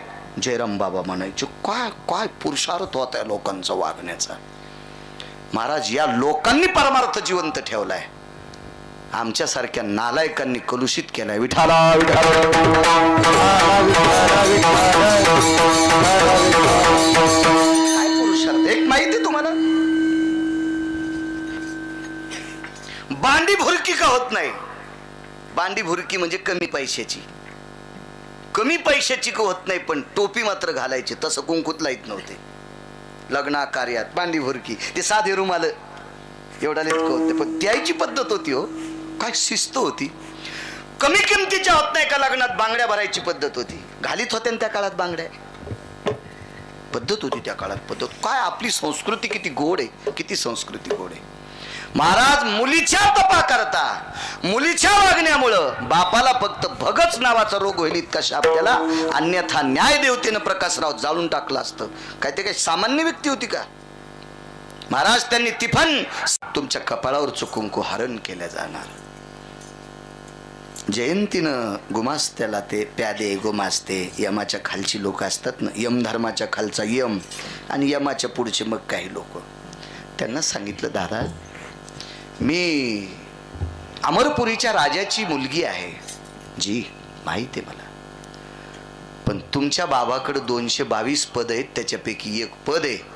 जयराम बाबा म्हणायचे. काय काय पुरुषार्थ होता या लोकांचा वागण्याचा. महाराज या लोकांनी परमार्थ जिवंत ठेवलाय, आमच्यासारख्या नालायकांनी कलुषित केलाय. विठाला काय पुरुषार्थ. एक माहिती तुम्हाला, बांडी भुरकी का होत नाही. बांडी भुरकी म्हणजे कमी पैशाची, कमी पैशाची का होत नाही, पण टोपी मात्र घालायची. तसं कुंकूत लाईत नव्हते लग्ना कार्यात. बांडी भुरकी ते साधे रुमाल एवढा लिहित होते, पण द्यायची पद्धत होती. हो काय शिस्त होती. कमी किमतीच्या होत नाही का लग्नात बांगड्या भरायची पद्धत होती. घालीत होत्या त्या काळात बांगड्या, पद्धत होती त्या काळात पद्धत. काय आपली संस्कृती किती गोड आहे, किती संस्कृती गोड आहे. महाराज मुलीच्या तपा करता, मुलीच्या वागण्यामुळं बापाला फक्त भगच नावाचा रोग होईल इतका शाप त्याला, अन्यथा न्याय देवतेनं प्रकाशराव जाळून टाकलं असतं. काय ते काही सामान्य व्यक्ती होती का. महाराज त्यांनी तिफन तुमच्या कपाळावर कुंकू हरण केल्या जाणार. जयंतीनं गुमास्त्याला ते प्यादे गुमास्ते यमाच्या खालची लोक असतात ना, यम धर्माच्या खालचा यम आणि यमाच्या पुढचे मग काही लोक, त्यांना सांगितलं दादा मी अमरपुरीच्या राजाची मुलगी आहे. जी माहिती आहे मला, पण तुमच्या बाबाकडे 222 पद आहेत, त्याच्यापैकी एक पद आहे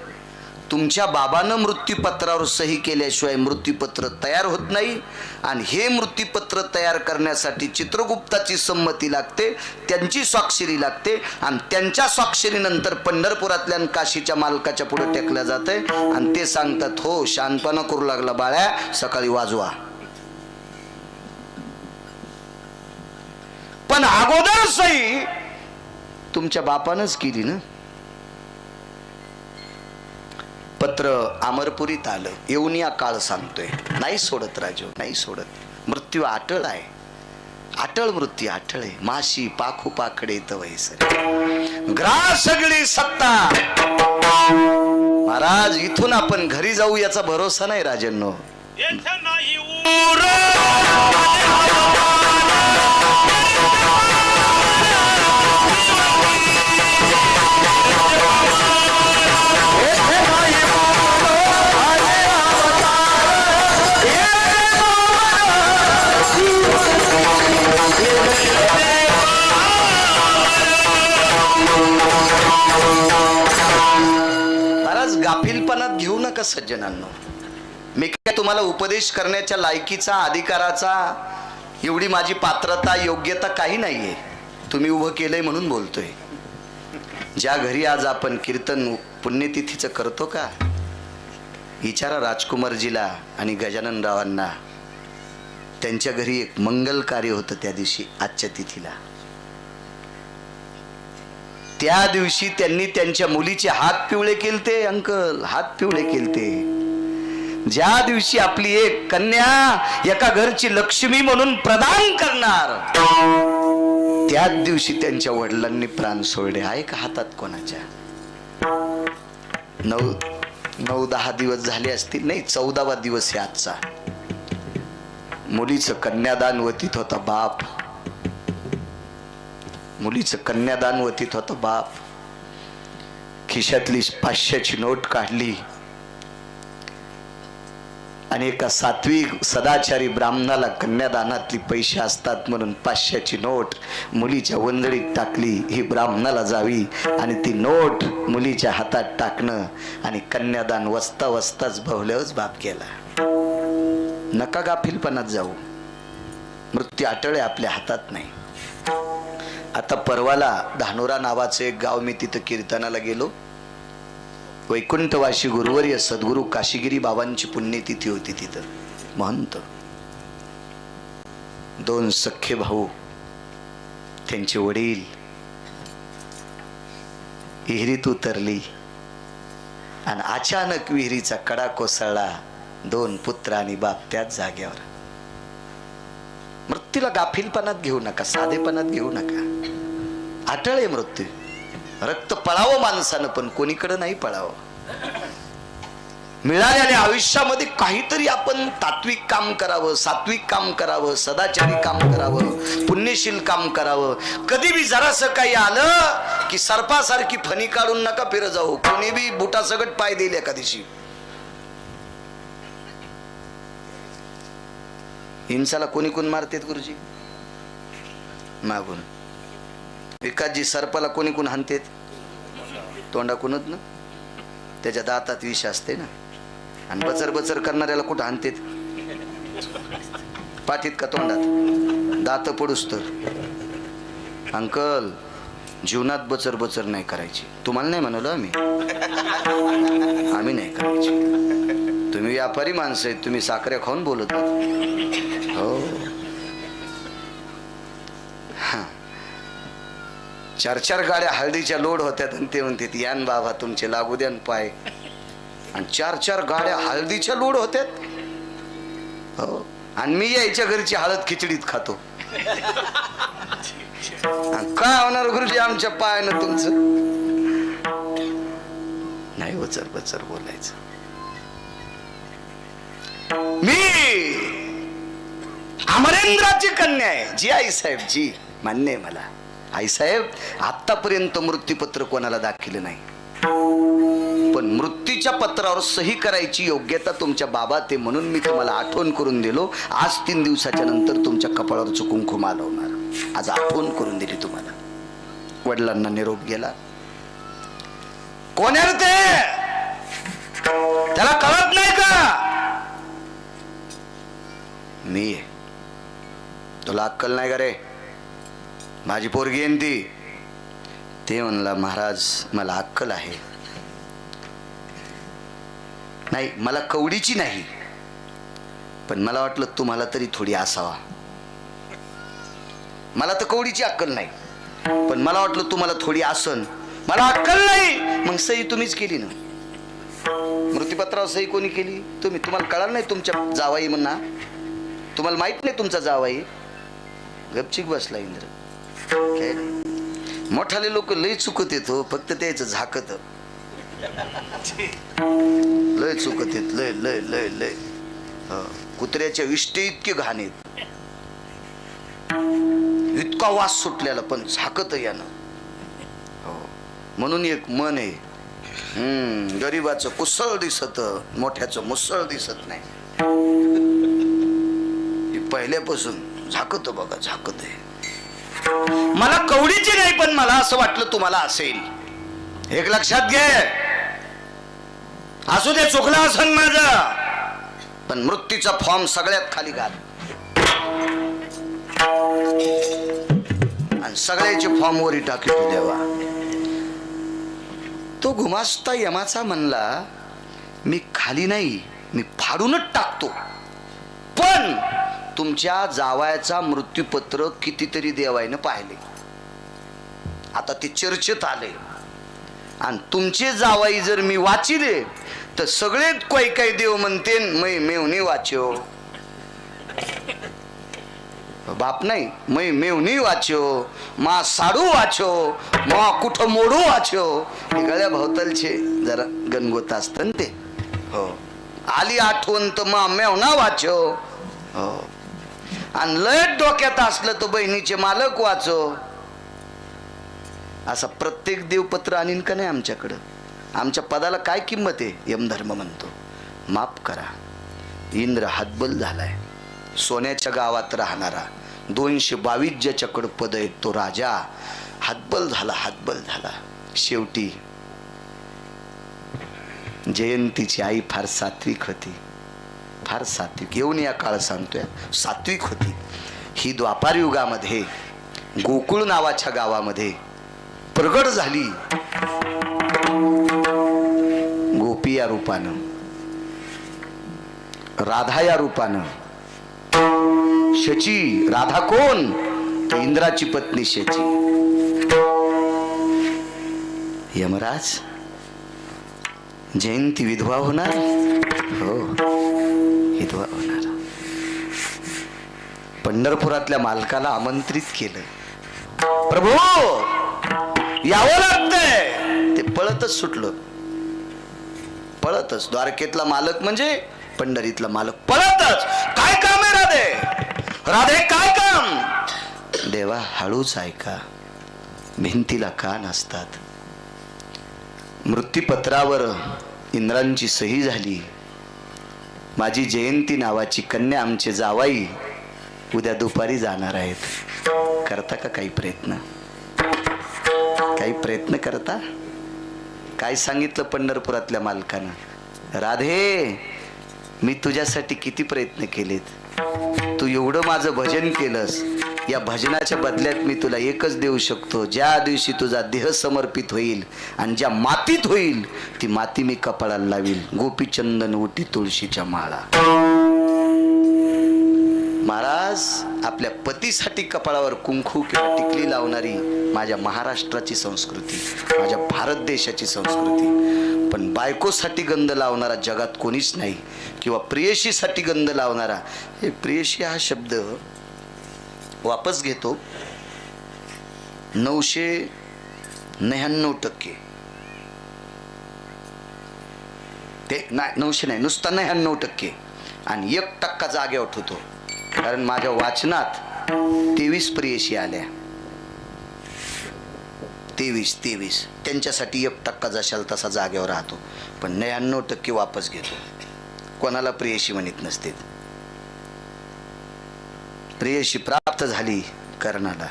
तुमच्या बाबानं मृत्यूपत्रावर सही केल्याशिवाय मृत्यूपत्र तयार होत नाही. आणि हे मृत्यूपत्र तयार करण्यासाठी चित्रगुप्ताची संमती लागते, त्यांची स्वाक्षरी लागते, आणि त्यांच्या स्वाक्षरीनंतर पंढरपुरातल्या काशीच्या मालकाच्या पुढे टेकल्या जाते आणि ते सांगतात हो शानपणा करू लागला बाळ्या, सकाळी वाजवा. पण अगोदर सही तुमच्या बापानंच केली ना. पत्र अमरपुरीत आलं, येऊन या काळ सांगतोय. नाही सोडत राजू, नाही सोडत. मृत्यू अटळ आहे, अटळ मृत्यू अटळ आहे. माशी पाखू पाकडे तवैसर ग्रा सगळी सत्ता. महाराज इथून आपण घरी जाऊ याचा भरोसा नाही राजांनो. गाफीलपणात घेऊ नका सज्जनांनो. मी काय तुम्हाला उपदेश करण्याच्या लायकीचा, अधिकाराचा, एवढी माझी पात्रता योग्यता काही नाहीये. तुम्ही उभं केलंय म्हणून बोलतोय. ज्या घरी आज आपण कीर्तन पुण्यतिथीचं करतो का, विचारा राजकुमारजीला आणि गजाननरावांना. त्यांच्या घरी एक मंगल कार्य होतं त्या दिवशी, आजच्या तिथीला. त्या दिवशी त्यांनी त्यांच्या मुलीचे हात पिवळे केलते. अंकल हात पिवळे केलते. ज्या दिवशी आपली एक कन्या एका घरची लक्ष्मी म्हणून प्रदान करणार, त्याच दिवशी त्यांच्या वडिलांनी प्राण सोडले. आहे का हातात कोणाच्या? 9-10 दिवस झाले असतील, नाही 14वा दिवस आहे आजचा. मुलीचं कन्यादान वतीत होता बाप, मुलीचं कन्यादान वतीत होतं बाप. खिशातली 500ची नोट काढली आणि एका सात्विक सदाचारी ब्राह्मणाला कन्यादानातली पैसे असतात म्हणून 500ची नोट मुलीच्या वंदळीत टाकली. ही ब्राह्मणाला जावी आणि ती नोट मुलीच्या हातात टाकणं आणि कन्यादान वस्ता वस्ताच भवल्यावरच बाप गेला. नका गाफीलपणात जाऊ. मृत्यू अटळ आपल्या हातात नाही. आता परवाला धानोरा नावाचं एक गाव, मी तिथं कीर्तनाला गेलो. वैकुंठवासी गुरुवर्य सद्गुरू काशीगिरी बाबांची पुण्यतिथी होती. तिथं महंत 2 सख्खे भाऊ, त्यांचे वडील विहिरीत उतरली आणि अचानक विहिरीचा कडा कोसळला. 2 पुत्र आणि बाप त्याच जागेवर. मृत्यूला गाफीलपणात घेऊ नका, साधेपणात घेऊ नका. अटळ आहे मृत्यू. रक्त पळावं माणसानं, पण कोणीकडे नाही पळावं. मिळालेल्या आयुष्यामध्ये काहीतरी आपण तात्विक काम करावं, सात्विक काम करावं, सदाचारी काम करावं, पुण्यशील काम करावं. कधी बी जरासं काही आलं की सर्पासारखी फणी काढून नका फिर जाऊ. कोणी बी बुटासगट पाय देईल एका दिवशी. हिंसाला कोणी कोण मारतेत गुरुजी? मागून. विकासजी सर्पाला कोणी कोण हाणतेत? तोंडाकूनच ना. त्याच्या दातात विष असते ना. आणि बचर बचर करणाऱ्याला कुठं हाणतेत? पाठीत का तोंडात? दात पडूस तर. अंकल, जीवनात बचर बचर नाही करायची. तुम्हाला नाही म्हणलं आम्ही नाही करायची. तुम्ही व्यापारी माणसं आहेत, तुम्ही साखऱ्या खाऊन बोलत आहात. हो. 4 गाड्या हळदीच्या लोड होत्या आणि ते म्हणते यान बाबा तुमचे लागू द्या पाय. आणि 4 गाड्या हळदीच्या लोड होत्यात. हो. आणि मी यायच्या घरची हळद खिचडीत खातो. काय होणार गुरुजी आमच्या पायानं तुमचं? नाही वचर बचर बोलायचं. मी अमरेंद्राची कन्या आहे जी. आई साहेब जी मान्य आहे मला. आई साहेब आतापर्यंत मृत्यूपत्र कोणाला दाखिलं नाही, पण मृत्यूच्या पत्रावर सही करायची योग्यता तुमच्या बाबा ते, म्हणून मी तुम्हाला आठवण करून दिलो. आज 3 दिवसाच्या नंतर तुमच्या कपाळावर कुंकुम आलवणार. आज आठवण करून दिली तुम्हाला. वडिलांना निरोप गेला. कोण आहे ते? त्याला कळत नाही का? मी. तुला अक्कल नाही का रे? माझी पोरगी आहे ती. ते म्हणला महाराज मला अक्कल आहे. नाही मला कवडीची नाही, पण मला वाटलं तुम्हाला तरी थोडी असावा. मला तर कवडीची अक्कल नाही, पण मला वाटलं तुम्हाला थोडी असन. मला अक्कल नाही. मग सही तुम्हीच केली ना. मृत्यूपत्रावर सही कोणी केली? तुम्ही. तुम्हाला कळालं नाही तुमच्या जावाई म्हणा? तुम्हाला माहित नाही तुमचा जावाई? गपचिक बसला इंद्र. काय नाही. मोठाले लोक लय चुकत येतो, फक्त त्याच झाकत. लय चुकत येत. लय लय लय लय. कुत्र्याच्या विष्टे इतके घाण आहेत. इतका वास सुटलेला पण झाकत यानं. हो. म्हणून एक मन आहे. गरीबाचं कुसळ दिसत, मोठ्याचं मुसळ दिसत नाही. पहिल्यापासून झाकत बघा, झाकत आहे. मला कवडीची नाही, पण मला असं वाटलं तुम्हाला असेल. एक लक्षात घे. असू दे चुकला असन माझा, पण मृत्यूचा फॉर्म सगळ्यात खाली घाल आणि सगळ्याचे फॉर्म वरी टाकतो देवा. तो गुमास्ता यमाचा म्हणला मी खाली नाही, मी फाडूनच टाकतो. पण तुमच्या जावयाचा मृत्यूपत्र कितीतरी देवाईनं पाहिले. आता ते चर्चेत आले. आणि तुमचे जावाई जर मी वाचिले तर सगळे काही देव म्हणते मै मेवणी वाच्यो. बाप नाही, मै मेवणी वाच्यो, मा साडू वाच्यो, मा कुठं मोडू वाच्यो. गळ्या भोवतालचे जरा गणगोत असत ते. हो. आली आठवण तर मा मेवणा वाच्यो. हो. आणि लय डोक्यात असलं तर बहिणीचे मालक वाचो. असा प्रत्येक देवपत्र आणीन का नाही आमच्याकडं? आमच्या पदाला काय किंमत आहे? यमधर्म म्हणतो माफ करा. इंद्र हातबल झालाय. सोन्याच्या गावात राहणारा 222 ज्याच्याकडं पद आहेत तो राजा हातबल झाला, हातबल झाला. शेवटी जयंतीची आई फार सात्विक होती, फार सात्विक. येऊन या काळ सांगतोय सात्विक होती. ही द्वापार युगामध्ये गोकुळ नावाच्या गावामध्ये प्रगट झाली. गोपी या रूपानं, राधा या रूपानं. शची राधा कोण? तर इंद्राची पत्नी शची. यमराज जयंती विधवा होणार. हो. विधवा होणार. पंढरपुरातल्या मालकाला आमंत्रित केलं. प्रभू यावं लागतंय. ते पळतच सुटलं. पळतच. द्वारकेतला मालक म्हणजे पंढरीतला मालक पळतच. काय काम आहे राधे? राधे काय काम? देवा हळूच ऐका, भिंतीला कान असतात. मृत्यूपत्रावर इंद्रांची सही झाली. माझी जयंती नावाची कन्या आमचे जावाई उद्या दुपारी जाणार आहेत. करता का काही प्रयत्न? काही प्रयत्न करता? काय सांगितलं पंढरपुरातल्या मालकानं? राधे मी तुझ्यासाठी किती प्रयत्न केलेत. तू एवढं माझं भजन केलंस. या भजनाच्या बदल्यात मी तुला एकच देऊ शकतो. ज्या दिवशी तुझा देह समर्पित होईल आणि ज्या मातीत होईल ती माती मी कपाळाला लावील. गोपीचंदन उटी तुळशीच्या माळा. महाराज आपल्या पतीसाठी कपाळावर कुंकू किंवा टिकली लावणारी माझ्या महाराष्ट्राची संस्कृती, माझ्या भारत देशाची संस्कृती. पण बायकोसाठी गंध लावणारा जगात कोणीच नाही. किंवा प्रेयशीसाठी गंध लावणारा. हे प्रेयशी हा शब्द वापस घेतो. 999% ते नाही, 900 नाही, नुसता 99% आणि 1% जागेवर होतो. कारण माझ्या वाचनात 23 प्रेयशी आल्या. 23 त्यांच्यासाठी 1% जशाल तसा जागेवर राहतो. पण 99% वापस घेतो. कोणाला प्रेयशी म्हणत नसते. प्रेयशी प्राप्त झाली कर्णाला.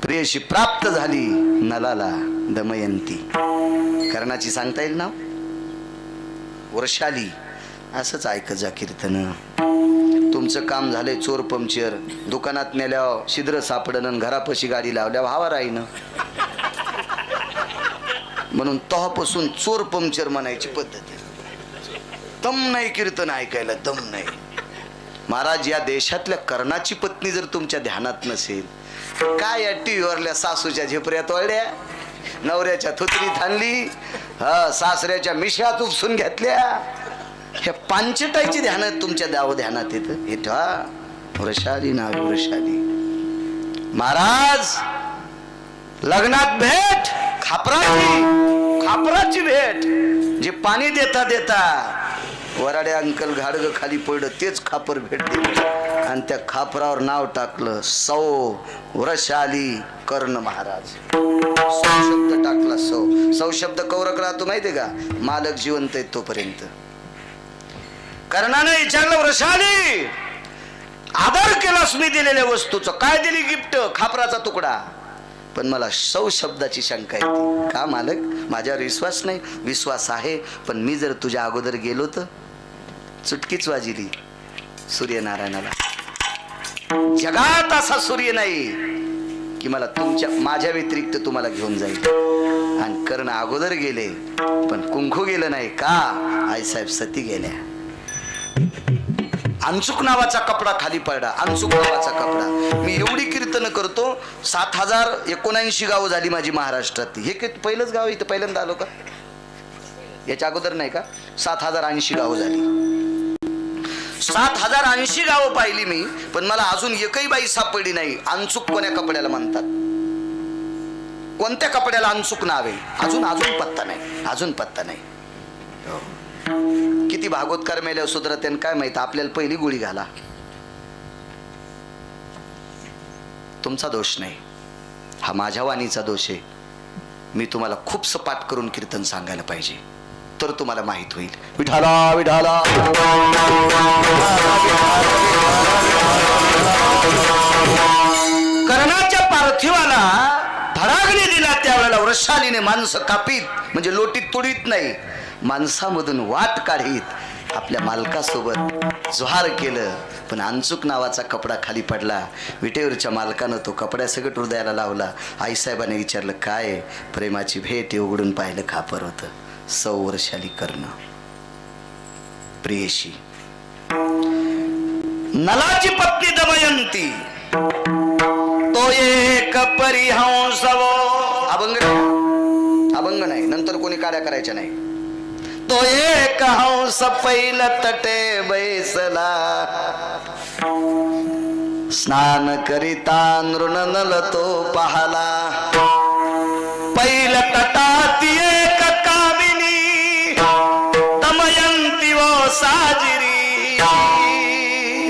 प्रेयशी प्राप्त झाली नलाला. दमयंती कर्णाची सांगता येईल ना. वर्षाली. असंच ऐकत जा कीर्तन. तुमचं काम झालंय चोर पंक्चर. दुकानात नेल्यावर छिद्र सापडणं, घरापाशी गाडी लावल्या हवा राहीनं. म्हणून तेव्हापासून चोर पंक्चर म्हणायची पद्धत. दम नाही कीर्तन ऐकायला, दम नाही. महाराज या देशातल्या कर्णाची पत्नी जर तुमच्या ध्यानात नसेल काय या टीव्हीवरल्या सासूच्या झेपऱ्यात वळल्या, नवऱ्याच्या थुतरीत आणली, सासऱ्याच्या मिशात उपसून घेतल्या. ह्या पांचटायची ध्यानात तुमच्या ध्यानात येतं. हे ठा वृषाली ना वृषाली. महाराज लग्नात भेट खापराची भेट. जे पाणी देता देता वराडे अंकल घाडग खाली पडलं तेच खापर भेट दिली आणि त्या खापरावर नाव टाकलं सौ वृषाली कर्ण महाराज. सौ शब्द टाकला. सौ शब्द कौरक राहतो माहितीये का. मालक जिवंत आहे तोपर्यंत. कर्णाने विचारलं वृषाली आदर केलास मी दिलेल्या वस्तूचं. काय दिली गिफ्ट? खापराचा तुकडा. पण मला सौ शब्दाची शंका येते. का मालक? माझ्यावर विश्वास नाही? विश्वास आहे, पण मी जर तुझ्या अगोदर गेलो तर चुटकीच वाजिली सूर्यनारायणाला. जगात असा सूर्य नाही की मला माझ्या व्यतिरिक्त तुम्हाला घेऊन जाईल. आणि कर्ण अगोदर गेले पण कुंकू गेलं नाही. का? आईसाहेब सती गेल्या. अंचुक नावाचा कपडा खाली पडला. अंचुक नावाचा कपडा. मी एवढी कीर्तन करतो. 7079 गावं झाली माझी महाराष्ट्रात. हे पहिलंच गाव इथं पहिल्यांदा आलो का? याच्या अगोदर नाही का? 7080 गावं झाली. 7080 गावं पाहिली मी. पण मला अजून एकही बाई सापडली नाही. अंचुक कोण्या कपड्याला म्हणतात? कोणत्या कपड्याला अंचुक नाव आहे? अजून पत्ता नाही. अजून पत्ता नाही. किती भागवतकार मेल्या सुधरत्यान काय माहित. आपल्याला पहिली गोळी घाला. तुमचा दोष नाही, हा माझ्या वाणीचा दोष आहे. मी तुम्हाला खूप सपाट करून कीर्तन सांगायला पाहिजे तर तुम्हाला माहित होईल. विठाला विठाला. कर्णाच्या पार्थिवाला धडागणी दिला त्यावेळेला वृषालीने माणसं कापीत म्हणजे लोटीत तुडीत नाही, माणसामधून वाट काढीत आपल्या मालकासोबत जोहार केलं. पण अंचुक नावाचा कपडा खाली पडला. विटेवरच्या मालकानं तो कपड्यासकट हृदयाला लावला. आईसाहेबाने विचारलं काय? प्रेमाची भेट. उघडून पाहिलं खापर होतं. सौ वृषाली कर्ण प्रेयशी. नलाची पत्नी दमयंती. तो एक परिहंसवो. अभंग नाही, नंतर कोणी काड्या करायच्या नाही. तो एक हंस पैल तटे बैसला स्नान करिता नृणनल तो पाहला पैल तटाती एक कामिनी दमयंती व साजिरी.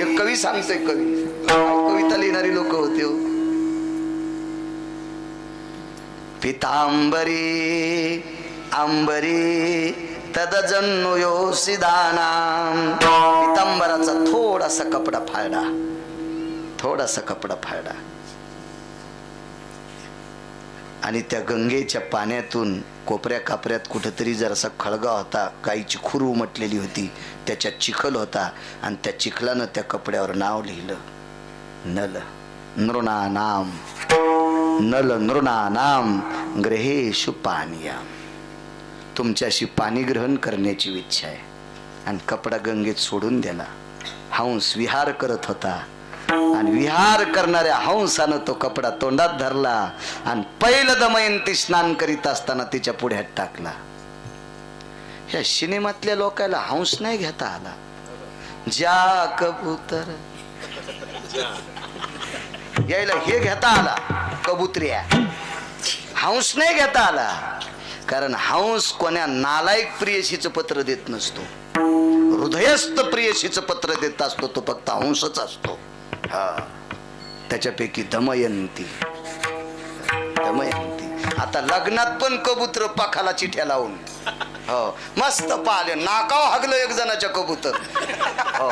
एक कवी सांगतोय, कविता लिहिणारी लोक होते हो. पितांबरी अंबरी तदजन्नु योसिदानाम. पितांबराचा थोडासा कपडा फाडा, थोडासा कपडा फाडा आणि त्या गंगेच्या पाण्यातून कोपऱ्या कापऱ्यात कुठेतरी जरासा खळगा होता, गाईची खूर उमटलेली होती, त्याच्यात चिखल होता आणि त्या चिखलानं त्या कपड्यावर नाव लिहिलं, नल नृणानाम, नल नृणानाम ग्रहेषु पानीयाम. तुमच्याशी पाणी ग्रहण करण्याची इच्छा आहे. आणि कपडा गंगेत सोडून दिला. हंस विहार करत होता आणि विहार करणाऱ्या हंसानं तो कपडा तोंडात धरला आणि पहिलं दमयंती स्नान करीत असताना तिच्या पुढ्यात टाकला. ह्या सिनेमातल्या लोकांना हंस नाही घेता आला. ज्या कबूतर यायला हे घेता आला, कबुतऱ्या. हंस नाही घेता आला, कारण हंस कोण्या नालायक प्रियसीचं पत्र देत नसतो, हृदयस्थ प्रियसीचं पत्र देत असतो. तो फक्त हंसच असतो. हा, त्याच्यापैकी दमयंती. दमयंती आता लग्नात पण कबूतर पाखाला चिठ्या लावून हो मस्त पाहिले, नाकाव हागलं एक जणाच्या कबूतर. हो